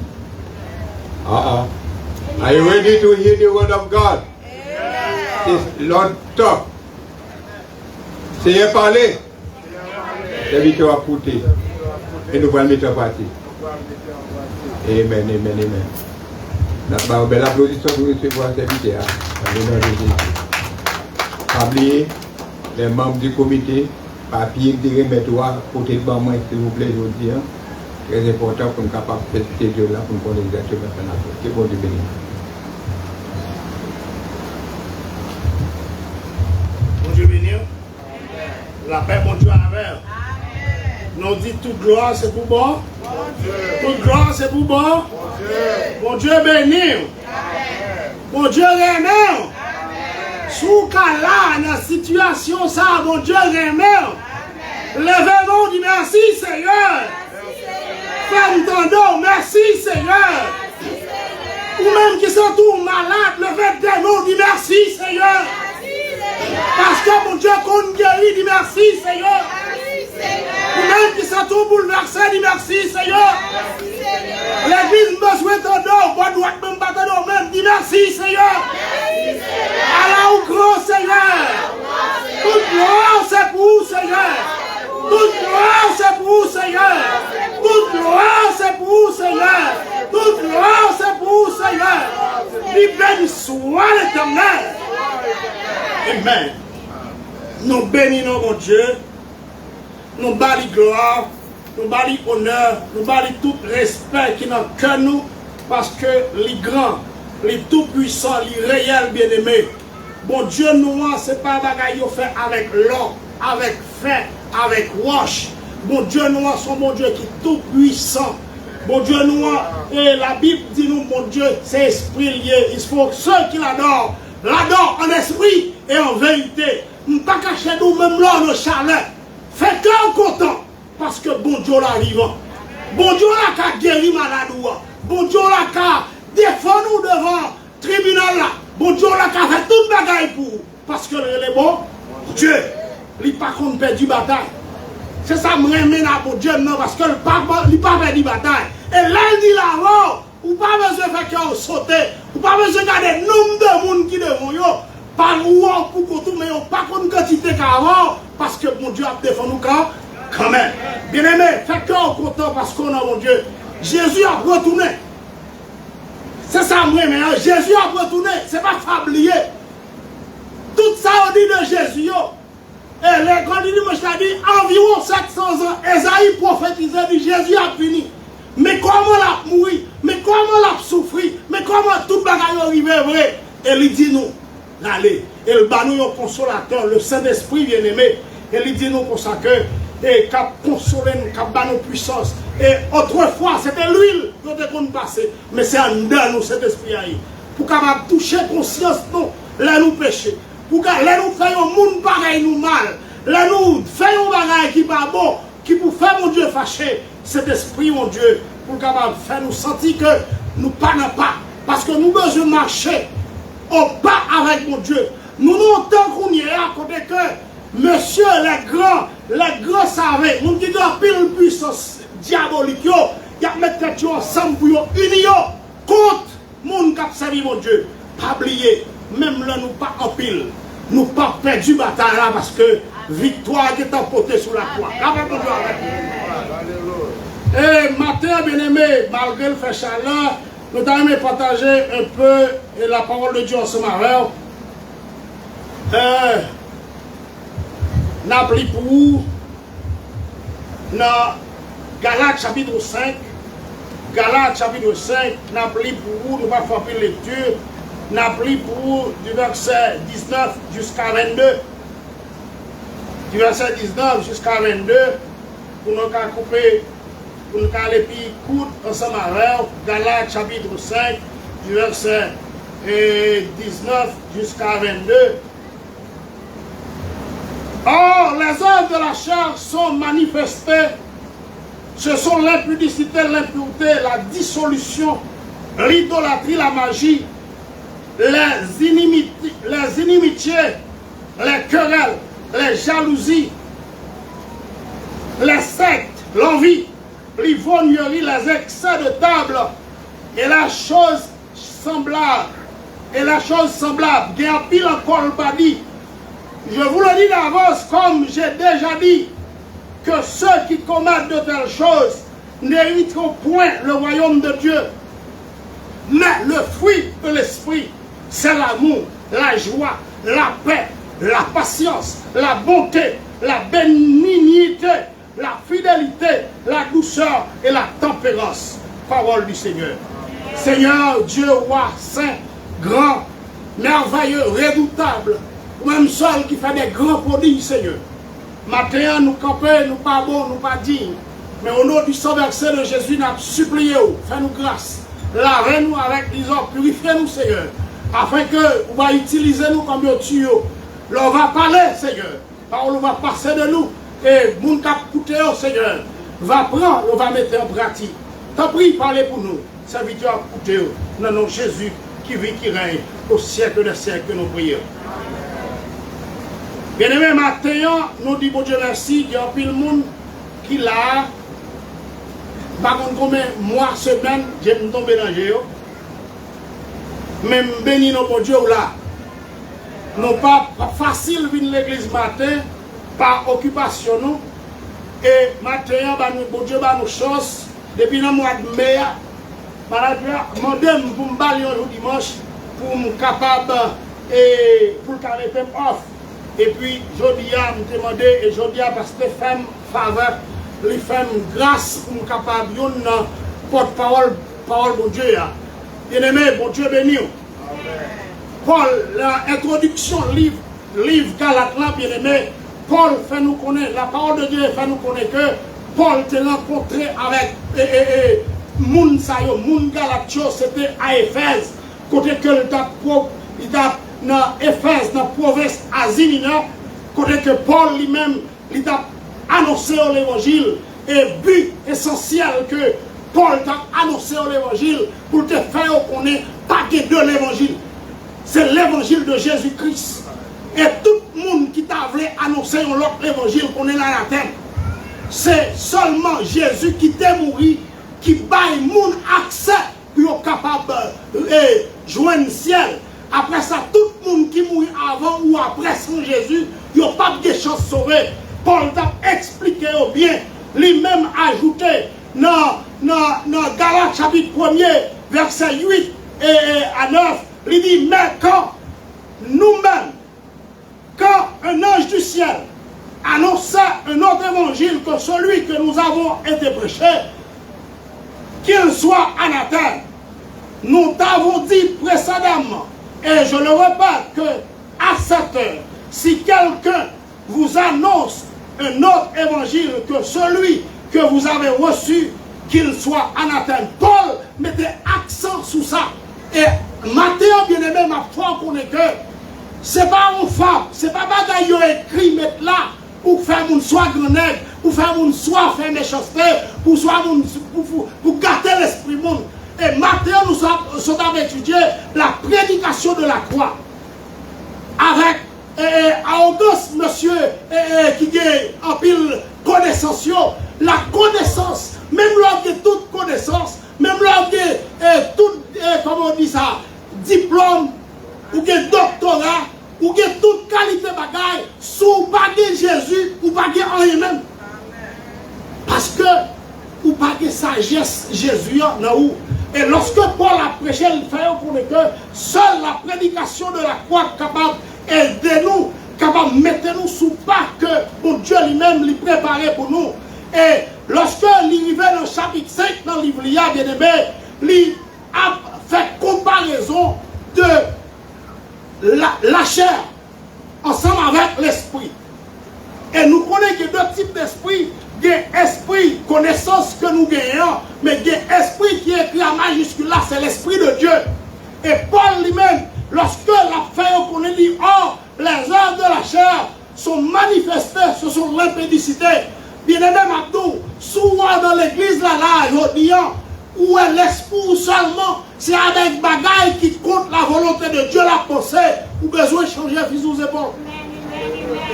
Are you ready to hear the word of God? Yes. Lord, talk. Seigneur, parler. C'est victoire à porter. Et nous allons mettre en pratique. Amen, amen, amen. Nous avons une belle applaudissement pour recevoir cette vidéo. Dans le nom de Jésus. Pas oublier les membres du comité, papier de remettre à côté de moi, s'il vous plaît, je vous dis. Très important pour nous capables de faire ce Dieu là, pour nous connaître exactement ce qu'on a fait. Que bon Dieu bénisse.
Bon Dieu béni. La paix, mon Dieu, avec. Nous dit toute gloire, c'est pour bon. Toute gloire, c'est pour bon. Mon Dieu béni. Mon Dieu remet. Sous là, dans la situation, ça, mon Dieu remet. Levez-nous, dit merci, Seigneur. Fais-nous merci, Seigneur. Ou même qui sont tous malades, levez-nous, dit merci, Seigneur. Parce que mon Dieu, qu'on guérit, dit merci, Seigneur. Ou même qui sont tous bouleversés, dit merci, Seigneur. L'église besoin de nous, moi, doit même pas de nous, même, dit merci, Seigneur. Allah au grand, Seigneur. Toute gloire, c'est pour vous, Seigneur. Toute gloire, c'est pour vous, Seigneur. Toute gloire, c'est pour vous, Seigneur. Toute gloire, c'est pour vous, Seigneur. Béni soit l'Éternel. Amen. Nous bénissons mon Dieu. Nous bâlons gloire. Nous bâlons honneur. Nous bâlons tout respect qui est dans le cœur nous. Parce que les grands, les tout-puissants, les réels bien-aimés. Bon Dieu, nous, ce n'est pas un bagage fait avec l'or, avec fin, avec roche. Bon Dieu, nous, son bon Dieu qui est tout puissant. Bon Dieu, nous, et la Bible dit nous, bon Dieu, c'est esprit lié. Il faut que ceux qui l'adorent en esprit et en vérité. Ne pas cacher nous même là nos chalets. Faites cœur content parce que bon Dieu l'arrive. Bon Dieu là qui guéri malade. Bon Dieu là qui défend nous devant le tribunal là. Bon Dieu là qui fait toute bagaille pour vous. Parce que le bon Dieu, il n'a pas qu'on perd du bataille. C'est ça que je remène à bon Dieu, non, parce que le papa, il n'a pas perdu bataille. Et là, il dit là, ou pas besoin de faire qu'on saute, ou pas besoin de garder le nombre de monde qui devant yo, par où pour tout, mais pas qu'on quantité qu'avant, parce que mon Dieu a défendu nous quand même. Bien aimé, faites qu'on content parce qu'on a mon Dieu. Jésus a retourné. C'est ça, moi, mais Jésus a retourné. C'est pas fablier. Tout ça, on dit de Jésus. Et les grands dimanches, je dit environ 700 ans, Esaïe prophétisait, dit Jésus a fini. Mais comment l'a mouru? Mais comment l'a souffri? Mais comment tout le bagage est arrivé vrai? Et il dit nous, allez. Et le banou est consolateur, le Saint-Esprit bien-aimé. Et il dit nous pour ça que, et qu'a consolé nous, qu'a donné nos puissance. Et autrefois, c'était l'huile qui était passée. Mais c'est en dedans nous, cet esprit aïe. Pour qu'on toucher conscience, nous, là nous pécher. Pour que nous fassions un monde pareil nous mal. Là, nous faisons un bagage qui pas bon, qui pour faire mon Dieu fâché, cet esprit, mon Dieu, pour capable faire nous sentir que nous pas. Parce que nous besoin marcher au pas avec mon Dieu. Nous nous tant qu'on y est à côté que monsieur les grands savaient, nous qui ont pile puissance diabolique, ils ont mis ensemble pour unir contre le monde qui a servi mon Dieu. Pas oublier, même là nous pas en pile, nous pas perdu bataille là parce que victoire est emportée sur la croix. Et matin, bien aimé, malgré le fait chaleur, nous allons partager un peu la parole de Dieu ensemble avec vous. N'a pris pour vous dans Galates chapitre 5. Galates chapitre 5, n'a pris pour vous, nous allons faire une lecture. N'a pris pour vous du verset 19 jusqu'à 22. Du verset 19 jusqu'à 22, pour nous couper. Pour nous aller puis court ensemble avec Galates chapitre 5, du verset 19 jusqu'à 22. Or, les œuvres de la chair sont manifestées. Ce sont l'impudicité, l'impureté, la dissolution, l'idolâtrie, la magie, les inimitiés, les querelles, les jalousies, les sectes, l'envie, l'ivrognerie, les excès de table et la chose semblable. Il y a pile encore pas dit. Je vous le dis d'avance, comme j'ai déjà dit, que ceux qui commettent de telles choses n'hériteront point le royaume de Dieu. Mais le fruit de l'esprit, c'est l'amour, la joie, la paix, la patience, la bonté, la bénignité, la fidélité, la douceur et la tempérance. Parole du Seigneur. Seigneur, Dieu, roi, saint, grand, merveilleux, redoutable, ou même seul qui fait des grands prodiges, Seigneur. Matin, nous camper, nous pas bons, nous pas dignes. Mais au nom du sang versé de Jésus, nous supplions, fais-nous grâce. Lavez-nous avec l'hysope, purifiez-nous, Seigneur. Afin que vous va utiliser nous comme un tuyau. L'on va parler, Seigneur. Parole va passer de nous. Et mon cap écouter, Seigneur, va prendre, on va mettre en pratique. T'en prie, parlez pour nous. Serviteur écouter, dans nom de Jésus qui vit, qui règne au siècle des siècles que nous prions. Bien-aimé, matin, nous disons, bon Dieu merci, il y a un pile monde qui l'a, par contre, combien mois, semaine, j'ai tombé dans le jeu. Même béni nos bon Dieu là. Non pas facile venir l'église matin, par occupation nous. Et matin, bon Dieu, nous chance, depuis le mois de mai, je pour me balayer un dimanche, pour me capable et pour le caractère off. Et puis, je dis à me demander, et je dis à parce que femme faveur, les femmes grâce pour me capable, une porte-parole, parole de Dieu. Bien-aimé, bon Dieu béni. Paul, l'introduction, livre Galates, bien-aimé, Paul fait nous connaître, la parole de Dieu fait nous connaître que Paul s'est rencontré avec Moun Sayo, Moun Galatio, c'était à Éphèse, côté que il a dans Éphèse, dans la province Asie mineure, côté que Paul lui-même, il a annoncé l'évangile, et but essentiel que Paul a annoncé l'évangile pour te faire connaître pas que de l'évangile. C'est l'évangile de Jésus-Christ. Et tout le monde qui t'a voulu annoncer l'autre évangile qu'on est dans la terre, c'est seulement Jésus qui t'est mort, qui baille mon accès pour être capable de joindre le ciel. Après ça, tout le monde qui mourit avant ou après sans Jésus, il n'y a pas de chance de sauver. Paul t'a expliqué au bien, lui-même ajouté dans Galates chapitre 1er, verset 8 et à 9, il dit, mais quand nous-mêmes, quand un ange du ciel annonçait un autre évangile que celui que nous avons été prêché, qu'il soit anathème, nous t'avons dit précédemment, et je le répète, que à cette heure, si quelqu'un vous annonce un autre évangile que celui que vous avez reçu, qu'il soit anathème. Paul mettait accent sur ça. Et Matthieu, bien-aimé, ma foi, qu'on est que c'est pas une femme, c'est pas bagaille écrit mettre là pour faire mon soit grand nègre, pour faire mon soit faire méchanceté, pour gâter l'esprit monde. Et maintenant, nous sommes à étudier la prédication de la croix. Avec arrogance, monsieur, qui a en pile connaissance, la connaissance, même lorsque toute connaissance, même lorsque tout, comment on dit ça, diplôme, ou que doctorat, ou que toute qualité de bagaille, sous pas de Jésus, ou pas de rien même. Parce que, ou pas de sagesse Jésus, non. Et lorsque Paul a prêché, il fait pour que seule la prédication de la croix est capable d'aider nous, capable de mettre nous sous pas que mon Dieu lui-même lui préparait pour nous. Et lorsque il arrivait dans le chapitre 5 dans le livre, bien aimé, il a fait comparaison de la chair ensemble avec l'esprit. Et nous connaissons que deux types d'esprit. Il y a esprit, connaissance que nous gagnons, mais il y a esprit qui est écrit en majuscule là, c'est l'esprit de Dieu. Et Paul lui-même, lorsque la fait qu'on dit, oh, les œuvres de la chair sont manifestées, ce sont l'impédicité. Bien aimé Abdou, souvent dans l'église là, je dis, où est l'esprit seulement, c'est avec bagaille qui compte la volonté de Dieu la pensée, ou besoin de changer fils aux épaules.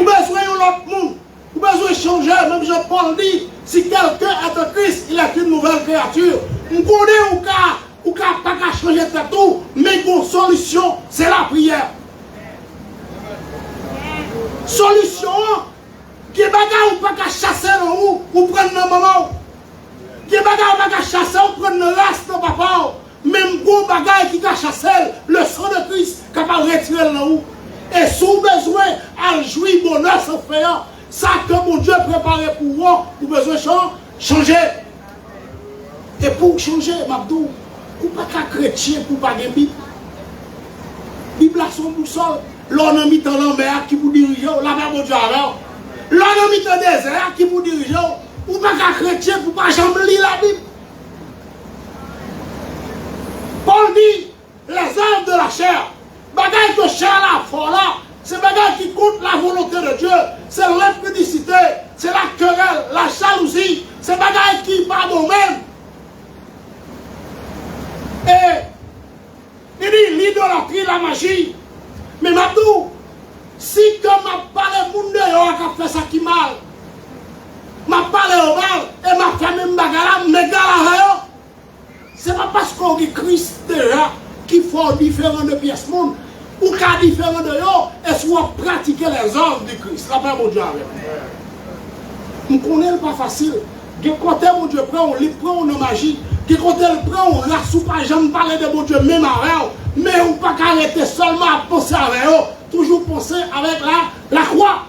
Ou besoin de l'autre monde. Vous avez besoin de changer, même Jean-Paul dit, si quelqu'un est en Christ, il est une nouvelle créature. On connaît ou pas qu'à changer tout, mais une solution, c'est la prière. Solution, qui est bagarre ou pas qu'à chasser ou prendre le moment. Qui est bagarre ou pas qu'à chasser ou prendre le reste de papa. Même gros bagarre qui a chassé, le sang de Christ, capable de retirer le haut. Et si vous avez besoin à jouir bonheur sans faire, ça que mon Dieu préparé pour vous, vous avez besoin de changer. Et pour changer, Mabdou, vous ne pouvez pas chrétien pour ne pas de Bible. La Bible a son boussole. L'on a mis dans la mer qui vous dirige, la mer mon Dieu alors. L'on a mis dans le désert qui vous dirige, vous ne pouvez pas chrétien pour ne pas jamais lire la Bible. Paul dit, les œuvres de la chair, bagaille de chair là, fort là, c'est bagaille qui compte la volonté de Dieu, c'est l'impudicité, c'est la querelle, la jalousie, c'est bagaille qui pardonne même. Et il dit l'idolâtrie, la magie. Mais Mabdou, si comme m'a parlé moun de yo qui fait ça qui mal, m'a parlé au mal et m'a fait même bagarre, mais gala c'est pas parce qu'on dit Christ déjà qu'il faut différent de pièces monde ou qu'à différent de yo et soit pratiquer les œuvres de Christ. La paix mon Dieu avec. On connaît pas facile. De côté mon Dieu prend, on les prend en magie. De côté le prend, on la soupe pas jamais parler de mon Dieu même avec. Mais on pas arrêter seulement à penser avec eux, toujours penser avec la croix.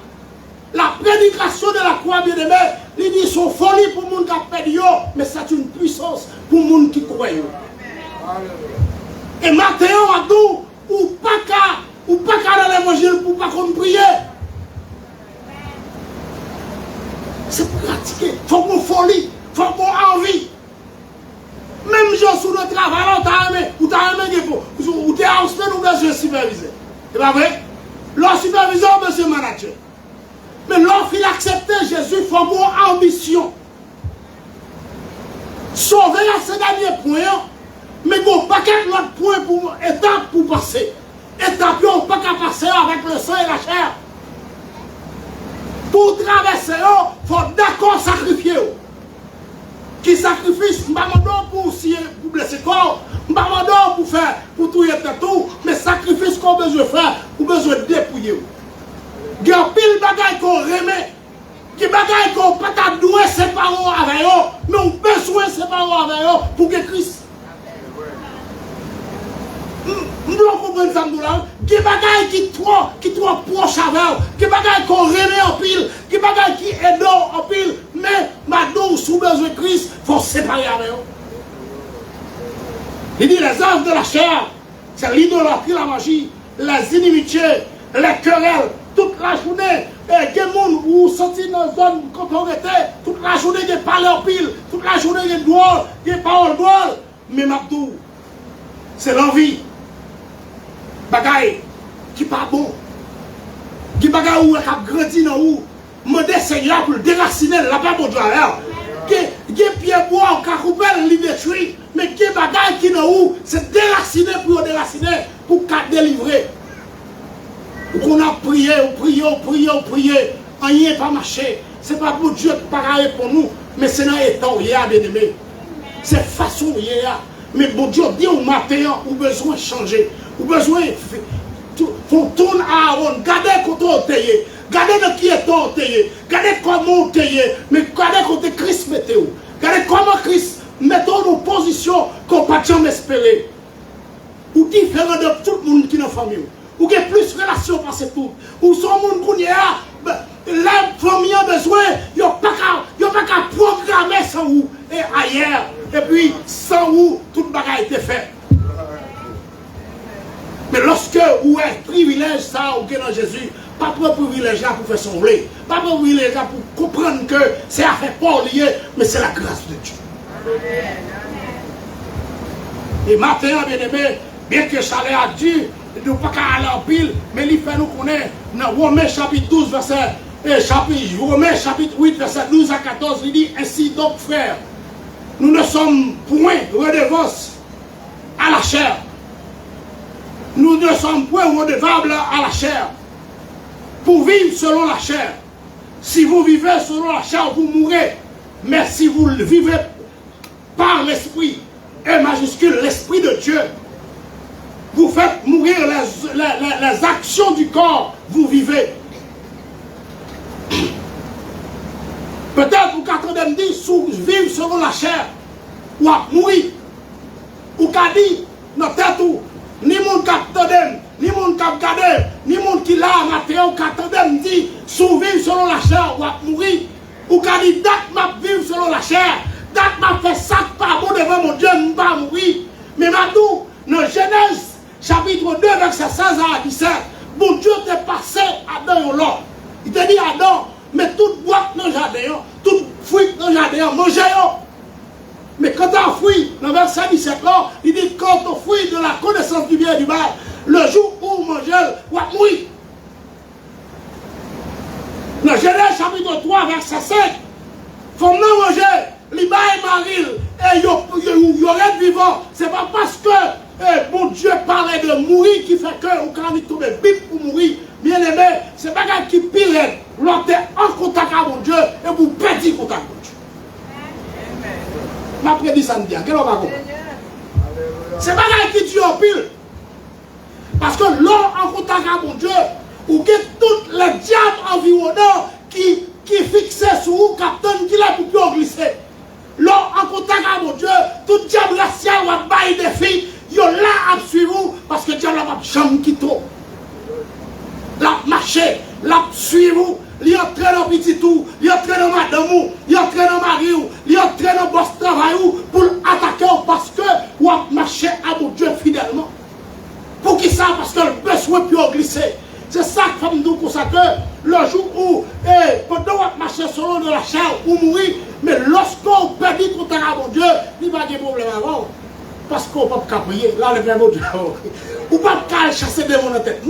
La prédication de la croix, bien aimé, il dit sont folie pour les gens qui ont perdu, mais c'est une puissance pour les gens qui croient. Et maintenant, ou pas qu'à dans l'évangile pour pas qu'on prie. C'est pratiquer. Il faut qu'on folie, il faut qu'on envie. Même gens sous le travail, ou t'as aimé, ou t'es en semaine ou besoin de superviser. C'est pas vrai? Leur superviseur, monsieur manager. Mais lorsqu'il acceptait Jésus, il faut avoir ambition. Sauver à ce dernier point, mais il n'y a pas qu'un autre point pour étape pour passer. Étape, il n'y a pas qu'à passer avec le sang et la chair. Pour traverser, il faut d'accord sacrifier. Qui sacrifice, je ne pour blesser le corps, je ne pour faire, pour tout tout, mais sacrifice qu'on a besoin de faire, on a besoin de dépouiller. Il y a pile de bagaille qu'on remet, qui bagaille qu'on peut pas doué séparer avec eux, mais on a besoin de séparer avec eux pour que Christ. Nous devons comprendre ça, qui bagaille qui trop proche avec eux, qui bagaille qu'on remet en pile, qui bagaille qui aide en pile, mais maintenant, sous besoin de Christ, il faut séparer avec eux. Il dit les œuvres de la chair, c'est l'idolâtrie, la magie, les inimitiés, les querelles, toute la journée, et des gens où sortir dans une zone d'autorité, toute la journée, des parler en pile, toute la journée, des drôles, des paroles drôles. Mais Mabdou, c'est l'envie. Bagaille qui pas bon. Qui bagaille où elle a grandi dans où. Demandez Seigneur pour le déraciner, la paix pour Dieu. Qui pierre bois, on couper, il détruit. Mais qui bagaille qui n'a où, c'est déraciner pour déraciner, pour délivrer. On a prié, rien n'est pas marché. Ce n'est pas pour Dieu qui paraît pour nous, mais c'est dans l'état où il y a bien aimé. C'est façon où il y a. Mais bon Dieu dit au matin, on a besoin de changer. On a besoin de tourner à Aaron, gardez quand on est. Gardez de qui est on est. Gardez comment on est. Mais gardez quand Christ mettez où. Gardez comment Christ mettons nos positions qu'on ne peut jamais espérer. Ou différent de tout le monde qui est dans la famille. Ou qui a plus de relations parce tout. Ou son monde qui est là, la famille a besoin, il n'y a pas qu'à programmer sans vous et ailleurs. Et puis, sans vous, tout le bagage a été fait. Mais lorsque vous êtes privilège, ça, ou dans Jésus, pas pour privilège là pour faire son lait, pas pour privilège là pour comprendre que c'est affaire pas lié, mais c'est la grâce de Dieu. Et maintenant, bien aimé, bien que Chalet a dit, il ne peut pas aller en pile, mais il fait nous connaître dans Romains chapitre 12, Romains chapitre 8, verset 12 à 14, il dit, ainsi donc frères, nous ne sommes point redevables à la chair. Nous ne sommes point redevables à la chair. Pour vivre selon la chair. Si vous vivez selon la chair, vous mourrez. Mais si vous vivez par l'esprit, et majuscule, l'esprit de Dieu, vous faites mourir les actions du corps, vous vivez. Peut-être vous qu'attendez me dire, vivre selon la chair, ou à mourir. Ou qu'à dire, notre tête ou, ni mon qu'attendez, ni mon qui regardé, ni mon qui l'a matin, ou qu'attendez me dire, vivre selon la chair, ou à mourir. Ou qu'à dire, date m'a vivre selon la chair, date m'a fait ça, pas bon devant mon Dieu, je pas mourir. Mais maintenant, dans Genèse, chapitre 2, verset 16 à 17, mon Dieu t'est passé à Adam et l'autre. Il t'a dit Adam, mais toute boîte dans le jardin, toute fruit dans le jardin, mangez. Mais quand tu as fruit, dans le verset 17 là, il dit quand tu fruit de la connaissance du bien et du mal, le jour où vous mangez, vous allez mourir. Dans Genèse chapitre 3, verset 5, il faut manger, les bails maril, et il y aurait vivant. Ce n'est pas parce que mon Dieu parlait de mourir qui fait que vous allez tomber bip pour mourir. Bien aimé, c'est pas quelqu'un qui pile, l'autre est en contact avec mon Dieu et vous perdez contact avec Dieu. Ma prédit ça me dit, quel on va comprendre? C'est pas quelqu'un qui tue en pile. Parce que l'homme en contact avec mon Dieu, ou que tous les diables environnants qui fixaient sur vous, capitaine, qui l'a pour glisser. L'homme en contact avec mon Dieu, tout diable racial va bailler des filles, il là à suivre vous, parce que diable n'a pas de chambre qui trop. La marché, la suivre, il entraîne dans petit tout, il entraîne dans madame, il entraîne dans mari, il entraîne dans boss travail pour attaquer parce que vous marchez à mon Dieu fidèlement. Pour qui ça? Parce que le besoin peut glisser. C'est ça que nous consacrons le jour où, pendant que vous marchez selon de la chair, vous mourrez, mais lorsqu'on perd contre mon Dieu, il n'y a pas de problème avant. Parce qu'on ne peut pas prier, là le verbe de Dieu. On ne peut pas chasser des gens dans la tête.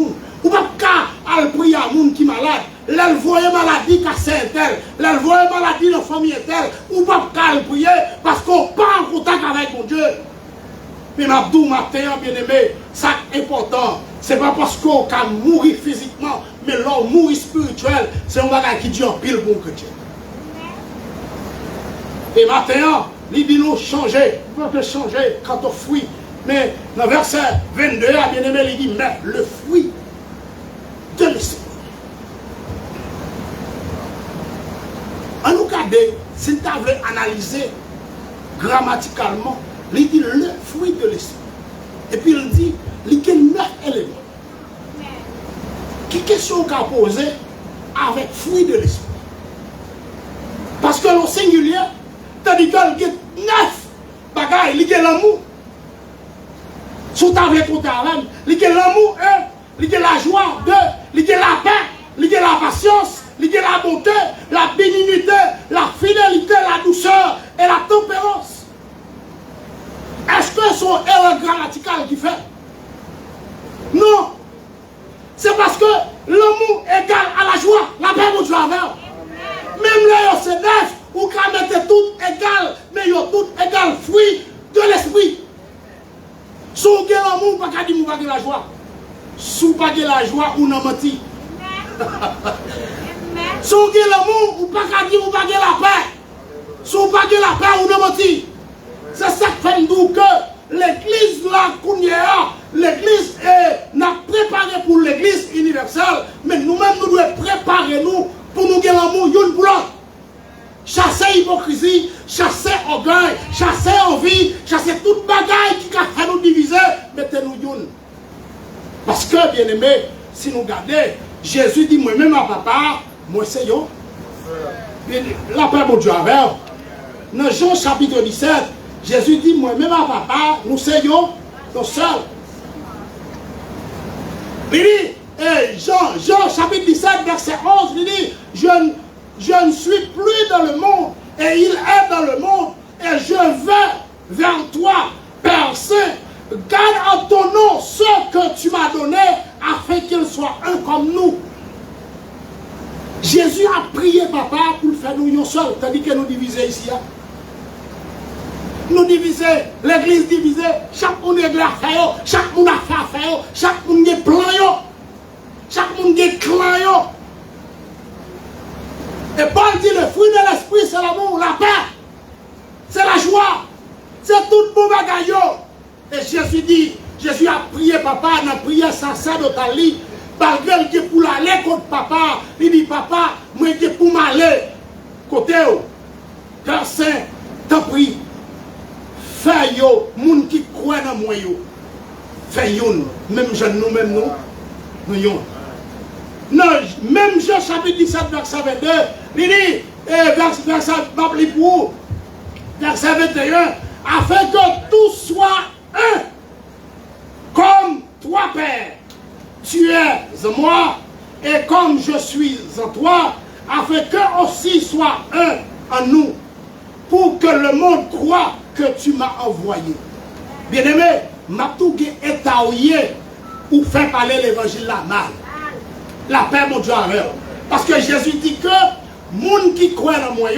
On ne peut pas aller prier à un monde qui est malade. Là, le voyer maladie cassée un tel. Là, le voyer maladie dans la famille telle. On ne peut pas aller prier parce qu'on n'est pas en contact avec mon Dieu. Mais Mabdou, matin, bien aimé, ça est important. Ce n'est pas parce qu'on peut mourir physiquement, mais l'on mourir spirituel. C'est un bagage qui dit en pile bon chrétien. Et maintenant, il dit nous changer. On peut changer quand on fuit. Mais dans le verset 22, bien aimé, il dit, mais le fruit de l'esprit. En nous garder, si tu veux analyser grammaticalement, il dit le fruit de l'esprit. Et puis il dit, il y a 9 éléments. Quelle question qu'on a posée avec fruit de l'esprit? Parce que le singulier, tandis qu'il y a 9 bagailles, il y a l'amour. Sous ta vie, il y a l'amour, il y a la joie, il y a la paix, il y a la patience, il y a la bonté, la bénignité, la fidélité, la douceur et la tempérance. Est-ce que c'est un erreur grammaticale qui fait? Non. C'est parce que l'amour égale à la joie, la paix, mon Dieu avec. l'amour, pas qu'à dire ou pas la joie. Sous pas la joie ou non menti. Sous l'amour, ou pas qu'à dire ou pas la paix. Sous pas la paix ou non menti. C'est ça qui fait nous que l'église là, l'église n'a préparé pour l'église universelle, mais nous-mêmes nous devons préparer nous pour nous gagner l'amour une pour l'autre. Chasser hypocrisie, chasser orgueil, chasser envie, chasser toute bagaille qui a fait nous diviser, mettez-nous une. Parce que, bien aimé, si nous regardons, Jésus dit moi-même à papa, moi c'est yo. La paix mon Dieu avec. Dans Jean chapitre 17, Jésus dit moi-même à papa, nous c'est yo, nous seuls. Il dit, Jean chapitre 17, verset 11, il dit, je ne suis plus dans le monde, et il est dans le monde, et je vais vers toi, Père Saint, garde en ton nom ce que tu m'as donné, afin qu'il soit un comme nous. Jésus a prié papa pour faire nous seuls, tandis que nous diviser ici. Nous diviser, l'église divisée, chaque monde a affaire, chaque monde a fait affaire, chaque monde a plan, chaque monde a clan. Et Paul dit le fruit de l'esprit, c'est l'amour, la paix, c'est la joie, c'est tout bon bagaille. Et Jésus dit, Jésus a prié papa, dans la prière sacerdotale, malgré que pour aller contre papa, il dit papa, moi je pour m'aller côté Père Saint, t'en prie, fais yo, moun qui croit dans moi yo, fais yon, même jeune nous, même nous yon. Non, même Jean chapitre 17, verset 22, il dit, verset 21, afin que tout soit un, comme toi, Père, tu es en moi, et comme je suis en toi, afin que aussi soit un en nous, pour que le monde croit que tu m'as envoyé. Bien-aimé, m'a tout étaouillé ou fait parler l'évangile là mal. La paix, mon Dieu, avec. Parce que Jésus dit que les gens qui croient dans moi,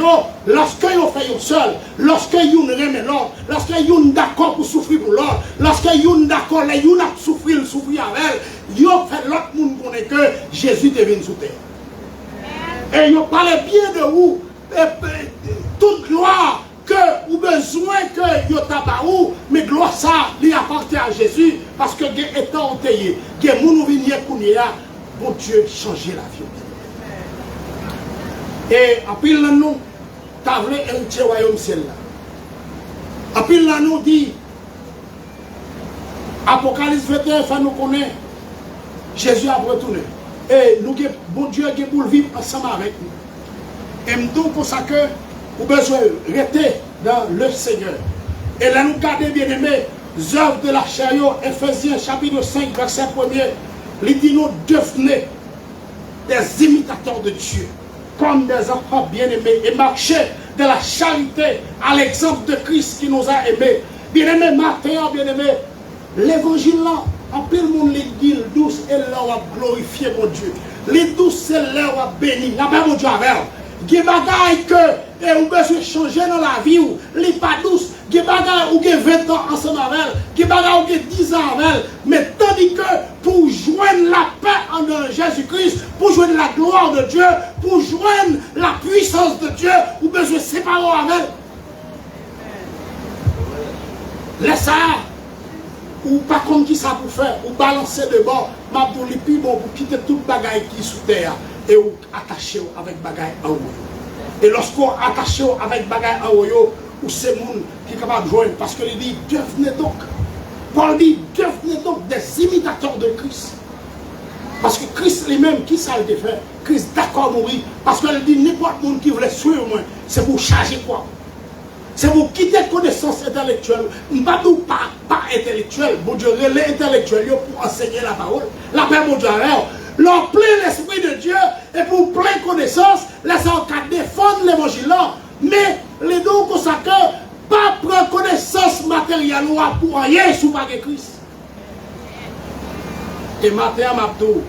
lorsqu'ils fait seul, lorsqu'ils remet l'autre, lorsqu'ils sont d'accord pour souffrir pour l'autre, lorsqu'ils sont d'accord, les gens souffrir avec, ils fait l'autre monde connaît que Jésus devient sous terre. Et ils parlent bien de vous, toute gloire que vous besoin que vous avez, mais gloire ça, lui appartient à Jésus, parce que étant enterré, que nous venons bon Dieu changer la vie. Et après nous, tu as voulu hériter le royaume ciel là. Après nous dit, Apocalypse 21 fait nous connaître, Jésus a retourné. Et nous, bon Dieu, qui pour vivre ensemble avec nous. Et nous pour ça que vous avez besoin de rester dans le Seigneur. Et là nous gardons bien aimé, les œuvres de la chair, Ephésiens chapitre 5, verset 1er. Il dit nous devenez des imitateurs de Dieu, comme des enfants bien-aimés, et marcher de la charité à l'exemple de Christ qui nous a aimés. Bien-aimés, matin, bien-aimés, l'évangile là, en plein monde les dit douce et leur a glorifié mon Dieu. Les douces c'est leur a béni. La paix mon Dieu avec. Il y a des bagailles que vous besoin changer dans la vie, les pas douces. Il y a des bagailles où vous avez 20 ans ensemble avec elle, il y a des bagailles où vous avez 10 ans avec elle. Mais tandis que pour joindre la paix en Jésus-Christ, pour joindre la gloire de Dieu, pour joindre la puissance de Dieu, vous avez besoin de séparer avec elle. Laissez ça. Ou pas comme qui ça pour faire, ou balancer de bord, ma pour les plus bon, pour quitter toute bagaille qui est sous terre, et ou attacher avec bagaille en haut. Et lorsqu'on attache avec bagaille en haut, ou c'est monde qui est capable de joindre, parce que il dit, devenez donc, Paul dit, devenez donc des imitateurs de Christ. Parce que Christ lui-même, qui ça le fait? Christ d'accord mourir, parce qu'il dit, n'importe monde qui voulait suivre moi, c'est pour charger quoi? C'est pour quitter connaissance intellectuelle, pas intellectuelle, bon Dieu, relais intellectuel pour enseigner la parole. La paix, mon Dieu, leur plein l'esprit de Dieu et pour plein connaissance, laissez en cas défendre l'évangile là. Mais les deux consacrés, pas prendre connaissance matérielle pour rien sous pas de Christ. Et matin, Mabdou,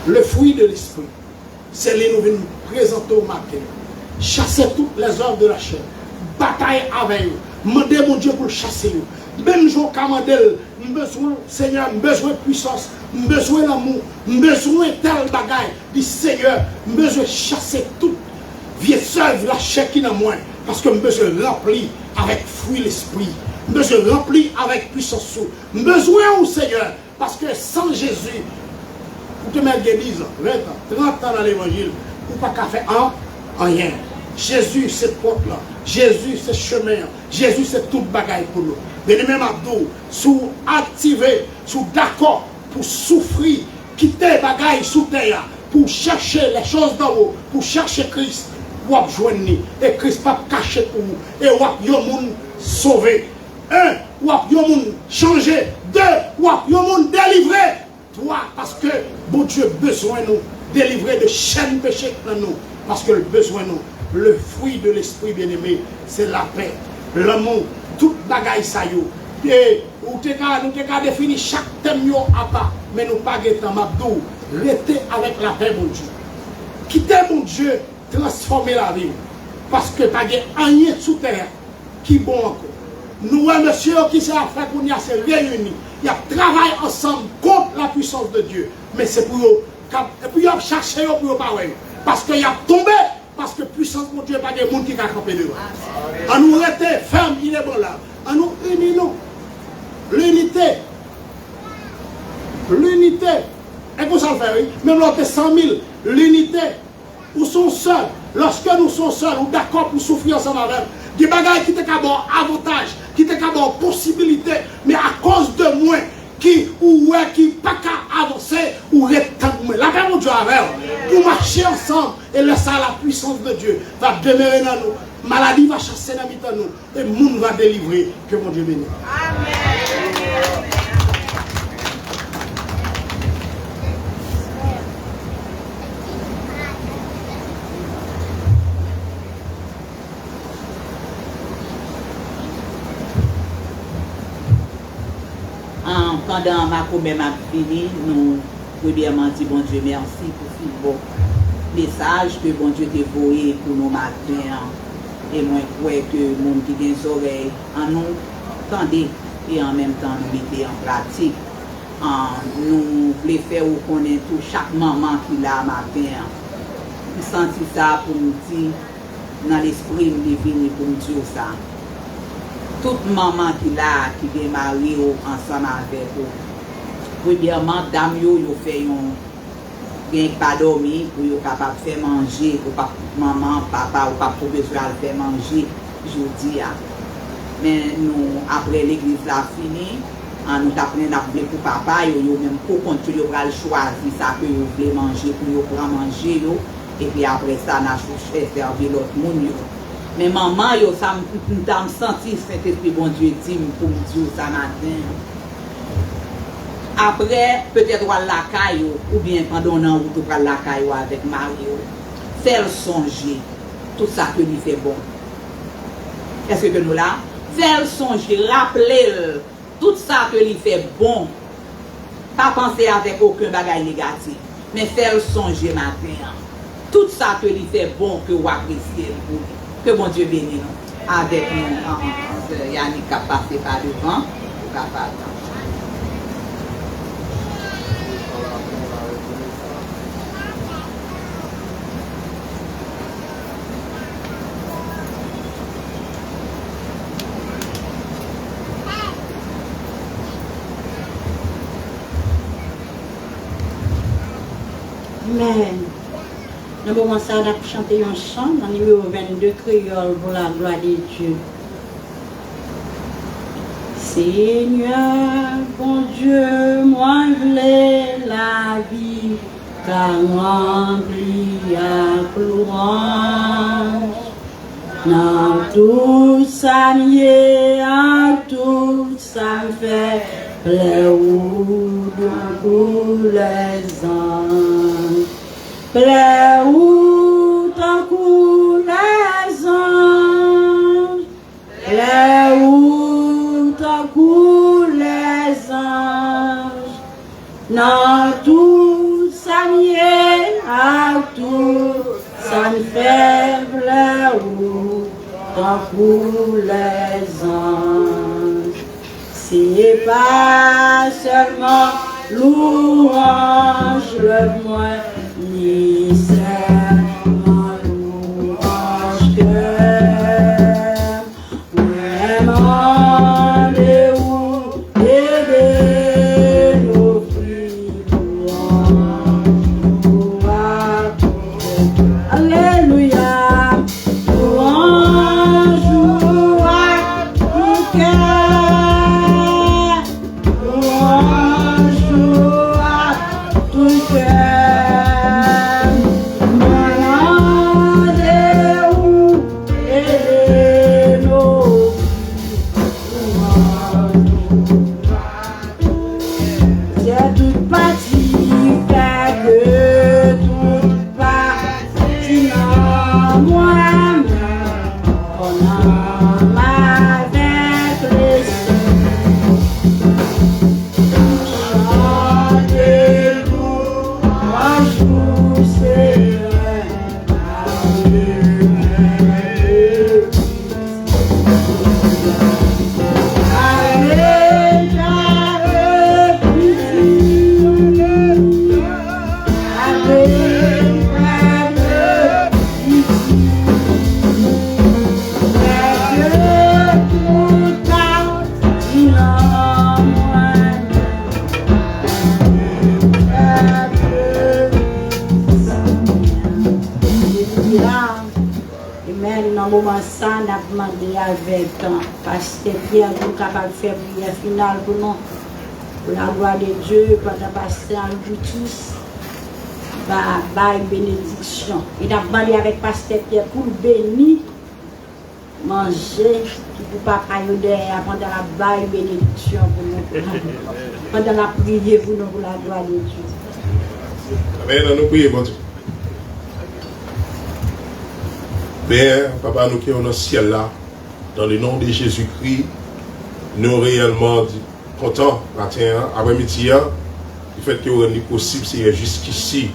le fruit de l'esprit, c'est les nous venons présenter au matin. Chasser toutes les œuvres de la chair. Bataille avec eux. Demandez mon Dieu pour chasser eux. Même jour Kamandel, besoin, Seigneur, besoin de puissance, besoin d'amour, besoin tel bagaille. Dit Seigneur, besoin de chasser toute vieille sœuvre, la chair qui n'a moins. Parce que besoin rempli avec fruit l'esprit. Besoin rempli avec puissance. Besoin au Seigneur. Parce que sans Jésus, pour te mettre l'église, 20 ans, 30 ans dans l'évangile, ou pas qu'à faire rien. Jésus, c'est porte-là. Jésus, c'est chemin. Jésus, c'est toute bagaille pour nous. Mais même Abdou, sous activé, sous d'accord pour souffrir, quitter bagaille sous terre, pour chercher les choses d'en haut, pour chercher Christ, pour joindre. Et Christ pas caché pour vous. Et vous avez sauvé. Un, vous avez changé. Deux, vous avez délivré. Trois, parce que bon Dieu a besoin de nous délivrer de chaînes péché dans nous. Parce que le besoin de nous. Le fruit de l'esprit bien-aimé, c'est la paix, l'amour, toute bagaille ça yo. Et nous avons défini chaque thème à part, mais nous pas de temps m'abdou. Restez avec la paix, mon Dieu. Quittez mon Dieu, transformer la vie. Parce que pas de rien sous terre qui est bon encore. Nous, monsieur, qui s'est fait pour nous se réunir. Il y a travail ensemble contre la puissance de Dieu. Mais c'est pour eux. Et puis, ils ont cherché pour eux parler. Parce qu'il y a tombé. Parce que puissance de Dieu, pas de monde qui a campé devant. En nous rester ferme, il est bon là. En nous unissons. L'unité. L'unité. Et pour ça le faire, oui. Même lorsque 100 000, l'unité. Nous sommes seuls. Lorsque nous sommes seuls, nous d'accord pour souffrir ensemble avec. Des bagages qui te cabot avantage, qui te cabot possibilité, mais à cause de moi, qui pas qu'à avancer ou rectangle. La paix de Dieu avec pour marcher ensemble et laisser la puissance de Dieu va demeurer dans nous. Maladie va chasser dans nous et le monde va délivrer. Que mon Dieu bénisse. Amen.
Pendant ma communauté fini, nous premièrement dit bon Dieu merci pour ce bon message que bon Dieu t'a envoyé pour nos matins. Et moi je crois que le monde qui a des oreilles en nous tendez et en même temps nous mettez en pratique. Nous voulons faire connaître tout chaque maman qui l'a matin. Nous senti ça pour nous dire dans l'esprit nous venir pour nous dire ça. Toute maman qui là, qui est mariée ensemble avec vous. Premièrement, dame yo fait un pas dormir pour yo capable faire manger pour maman, papa ou pas pour besoin de faire manger jeudi. Mais nous après l'église là fini, nous apprenons à pour papa yo même pour continuer à choisir ça que yo voulez manger pour yo prendre manger yo et puis après ça n'a fait servir l'autre monde. Mais maman, ça m'a senti Saint-Esprit, bon Dieu, dit pour me dire ça matin. Après, peut-être à la caille, ou bien pendant un an, ou à la caille avec Mario, faire songer tout ça que lui fait bon. Est-ce que nous là? Faire songer, rappeler tout ça que lui fait bon. Pas penser avec aucun bagage négatif, mais faire songer matin. Tout ça que lui fait bon, que vous appréciez. Que bon Dieu bénisse nous. Avec nous, Yannick a passé par devant.
Amen. Nous avons commencé à chanter un chant dans le numéro 22 créole pour la gloire de Dieu. Seigneur, bon Dieu, moi voulais la vie, car rempli à louange. Dans tout ça mieux, en tout ça me fait plaire pour les anges. Plaire où tant que les anges, plaire où tant que les anges, dans tout ça mieux, à tout ça me fait plaire où tant que les anges. C'est pas seulement louange le moins, ni seulement louange que vraiment de où aider nos filles louange. Alléluia. Avec Pasteur Pierre, nous sommes capables de faire prière finale pour nous. Pour la gloire de Dieu, pendant Pasteur nous tous, une bénédiction. Il a demandé avec Pasteur Pierre pour bénir, manger, pour papa derrière, pendant la baille bénédiction pour nous. Pendant la prière pour nous, pour la gloire de Dieu.
Amen, nous prions, bon Dieu. Père, papa, nous qui sommes dans le ciel là, dans le nom de Jésus-Christ, nous réellement contents matin, après-midi, du fait que nous possible, Seigneur, jusqu'ici,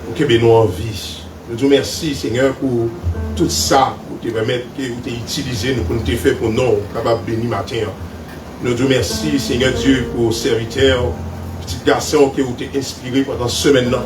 pour que nous en vie. Nous te remercions, Seigneur, pour tout ça, pour te permettre que vous t'ayez utilisé, pour nous te faire pour nous, capable de bénir matin. Nous te remercions, Seigneur Dieu, pour serviteur, petit garçon que vous t'avez inspiré pendant ce semaine-là,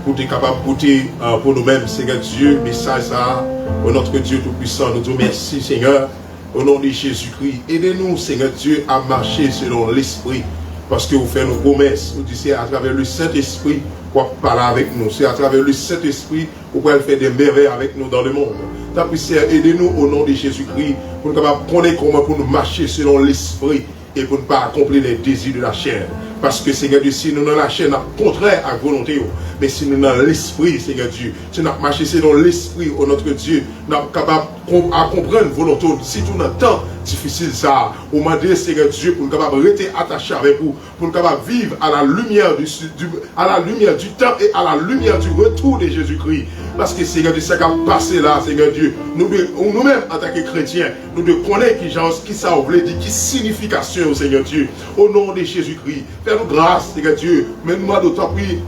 pour être capable de porter pour nous-mêmes, Seigneur Dieu, message ça, pour notre Dieu Tout-Puissant. Nous te remercions, Seigneur. Au nom de Jésus-Christ, aidez-nous, Seigneur Dieu, à marcher selon l'Esprit. Parce que vous faites nos promesses. Vous dites, c'est à travers le Saint-Esprit pour parler avec nous. C'est à travers le Saint-Esprit pour pouvoir faire des merveilles avec nous dans le monde. Aidez-nous au nom de Jésus-Christ pour nous connaître comment pour nous marcher selon l'Esprit et pour ne pas accomplir les désirs de la chair. Parce que, Seigneur Dieu, si nous dans la chair, nous contraire à la volonté. Mais si nous dans l'Esprit, Seigneur Dieu, si nous marchons selon l'Esprit, oh notre Dieu, nous sommes capables à comprendre la volonté. Si tout dans temps difficile, ça, au moment de Seigneur Dieu, pour nous capables de rester attachés avec vous, pour nous capables de vivre à la lumière du temps et à la lumière du retour de Jésus-Christ. Parce que, Seigneur Dieu, ça qui a passé là, Seigneur Dieu, nous-mêmes, en tant que chrétiens, nous devons connaître qui ça voulait dire, qui signification, Seigneur Dieu, au nom de Jésus-Christ. Fais-nous grâce, Seigneur Dieu. Mais nous d'autant pris,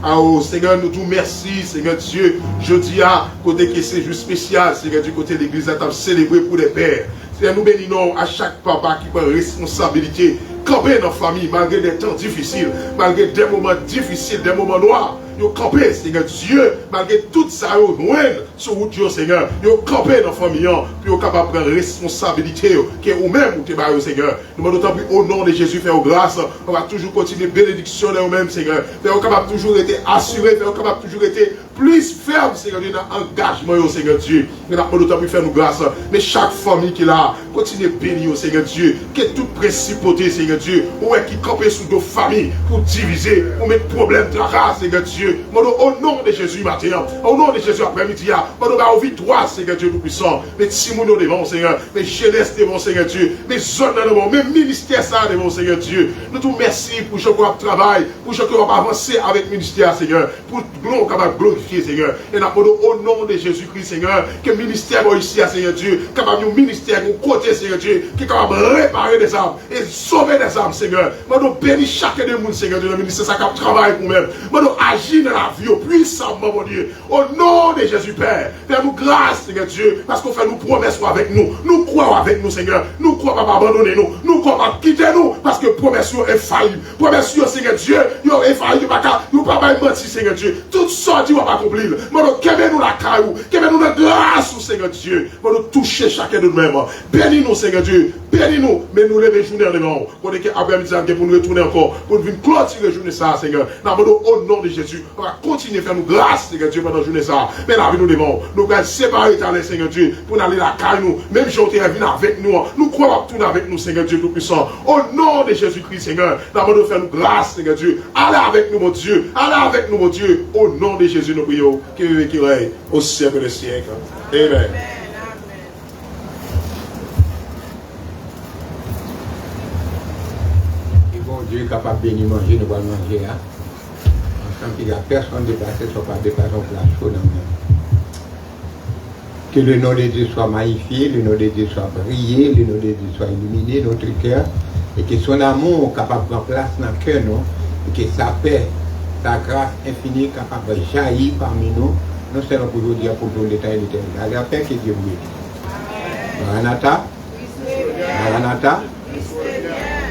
Seigneur, nous tout merci, Seigneur Dieu. Je dis à côté que c'est juste spécial, Seigneur Dieu, côté de l'église, à célébrer pour les pères. Seigneur, nous bénissons à chaque papa qui prend responsabilité, camper dans la famille, malgré des temps difficiles, malgré des moments difficiles, des moments noirs. Yo campé, Seigneur Dieu, malgré tout ça, yo loin sur route, Seigneur. Yo campé dans la famille, puis yo capable de prendre responsabilité, que vous-même, vous te Seigneur. Nous demandons d'autant plus au nom de Jésus, faire grâce. On va toujours continuer bénédiction de vous-même, Seigneur. Faire capable toujours être assuré, faire capable toujours être plus ferme, Seigneur Dieu, dans l'engagement, Seigneur Dieu. Nous demandons d'autant plus faire nous grâce. Mais chaque famille qui est là, continue de bénir, Seigneur Dieu. Que toute principauté, Seigneur Dieu, ou qui campé sous nos familles pour diviser, pour mettre problème, tracas, Seigneur Dieu. Au nom de Jésus matin, au nom de Jésus après-midi, au victoire, Seigneur Dieu Tout-Puissant. Mais Timono devant, Seigneur, mais jeunesse devant, Seigneur Dieu, mais zones devant, mais ministère ça devant, Seigneur Dieu. Nous te remercions pour ce qu'on travaille, pour ce qu'on va avancer avec le ministère, Seigneur, pour nous capable glorifier, Seigneur. Et nous au nom de Jésus-Christ, Seigneur, que le ministère ici, Seigneur Dieu, capable de ministère, au côté, Seigneur Dieu, qui est capable de réparer des âmes et sauver des âmes, Seigneur. Nous bénis chacun de nous, Seigneur Dieu, le ministère, ça qui travaille pour nous-mêmes. Nous agir agis dans la vie puissamment, mon Dieu. Au nom de Jésus, Père, fais-nous grâce, Seigneur Dieu, parce qu'on fait nous promesses avec nous. Nous croyons avec nous, Seigneur. Nous croyons pas abandonner nous. Nous croyons pas quitter nous, parce que promesses est faillible. Promesses, Seigneur Dieu, yo est faillible. Nous pas mentir, Seigneur Dieu. Tout ça, Dieu va pas accomplir. Mais nous, qu'aimez-nous la caillou, qu'aimez-nous la grâce, Seigneur Dieu. Pour nous toucher chacun de nous-mêmes. Bénis-nous, Seigneur Dieu. Bénis-nous. Mais nous les journées devant. Pour que après-midi, pour nous retourner encore. Pour nous venir clôturer journée ça, Seigneur. Au nom de Jésus, on va continuer à faire nous grâce, Seigneur Dieu, pendant la journée ça. Mais la vie nous devant. Nous allons séparer, Seigneur Dieu, pour aller la caille nous. Même si on est venu avec nous. Nous croyons tout avec nous, Seigneur Dieu Tout-Puissant. Au nom de Jésus-Christ, Seigneur. Nous allons faire nous grâce, Seigneur Dieu. Allez avec nous, mon Dieu. Allez avec nous, mon Dieu. Au nom de Jésus, nous prions. Qui vive et qui règne au siècle des siècles. Amen.
Dieu est capable de bénir manger, nous allons manger. Ensemble, il n'y a personne déplacé, soit pas déplacé en place chaud dans le monde. Que le nom de Dieu soit magnifié, le nom de Dieu soit brillé, le nom de Dieu soit illuminé, notre cœur, et que son amour capable de prendre place dans le cœur, non, et que sa paix, sa grâce infinie capable de jaillir parmi nous, non seulement pour aujourd'hui, pour tout l'état et l'éternité. La paix que Dieu vous dit. Maranatha. Maranatha.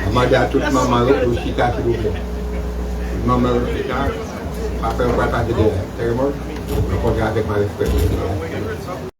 Demandez à toute maman Rochita, s'il vous plaît. Maman Rochita, après on va passer de là. C'est bon? On va avec ma respect.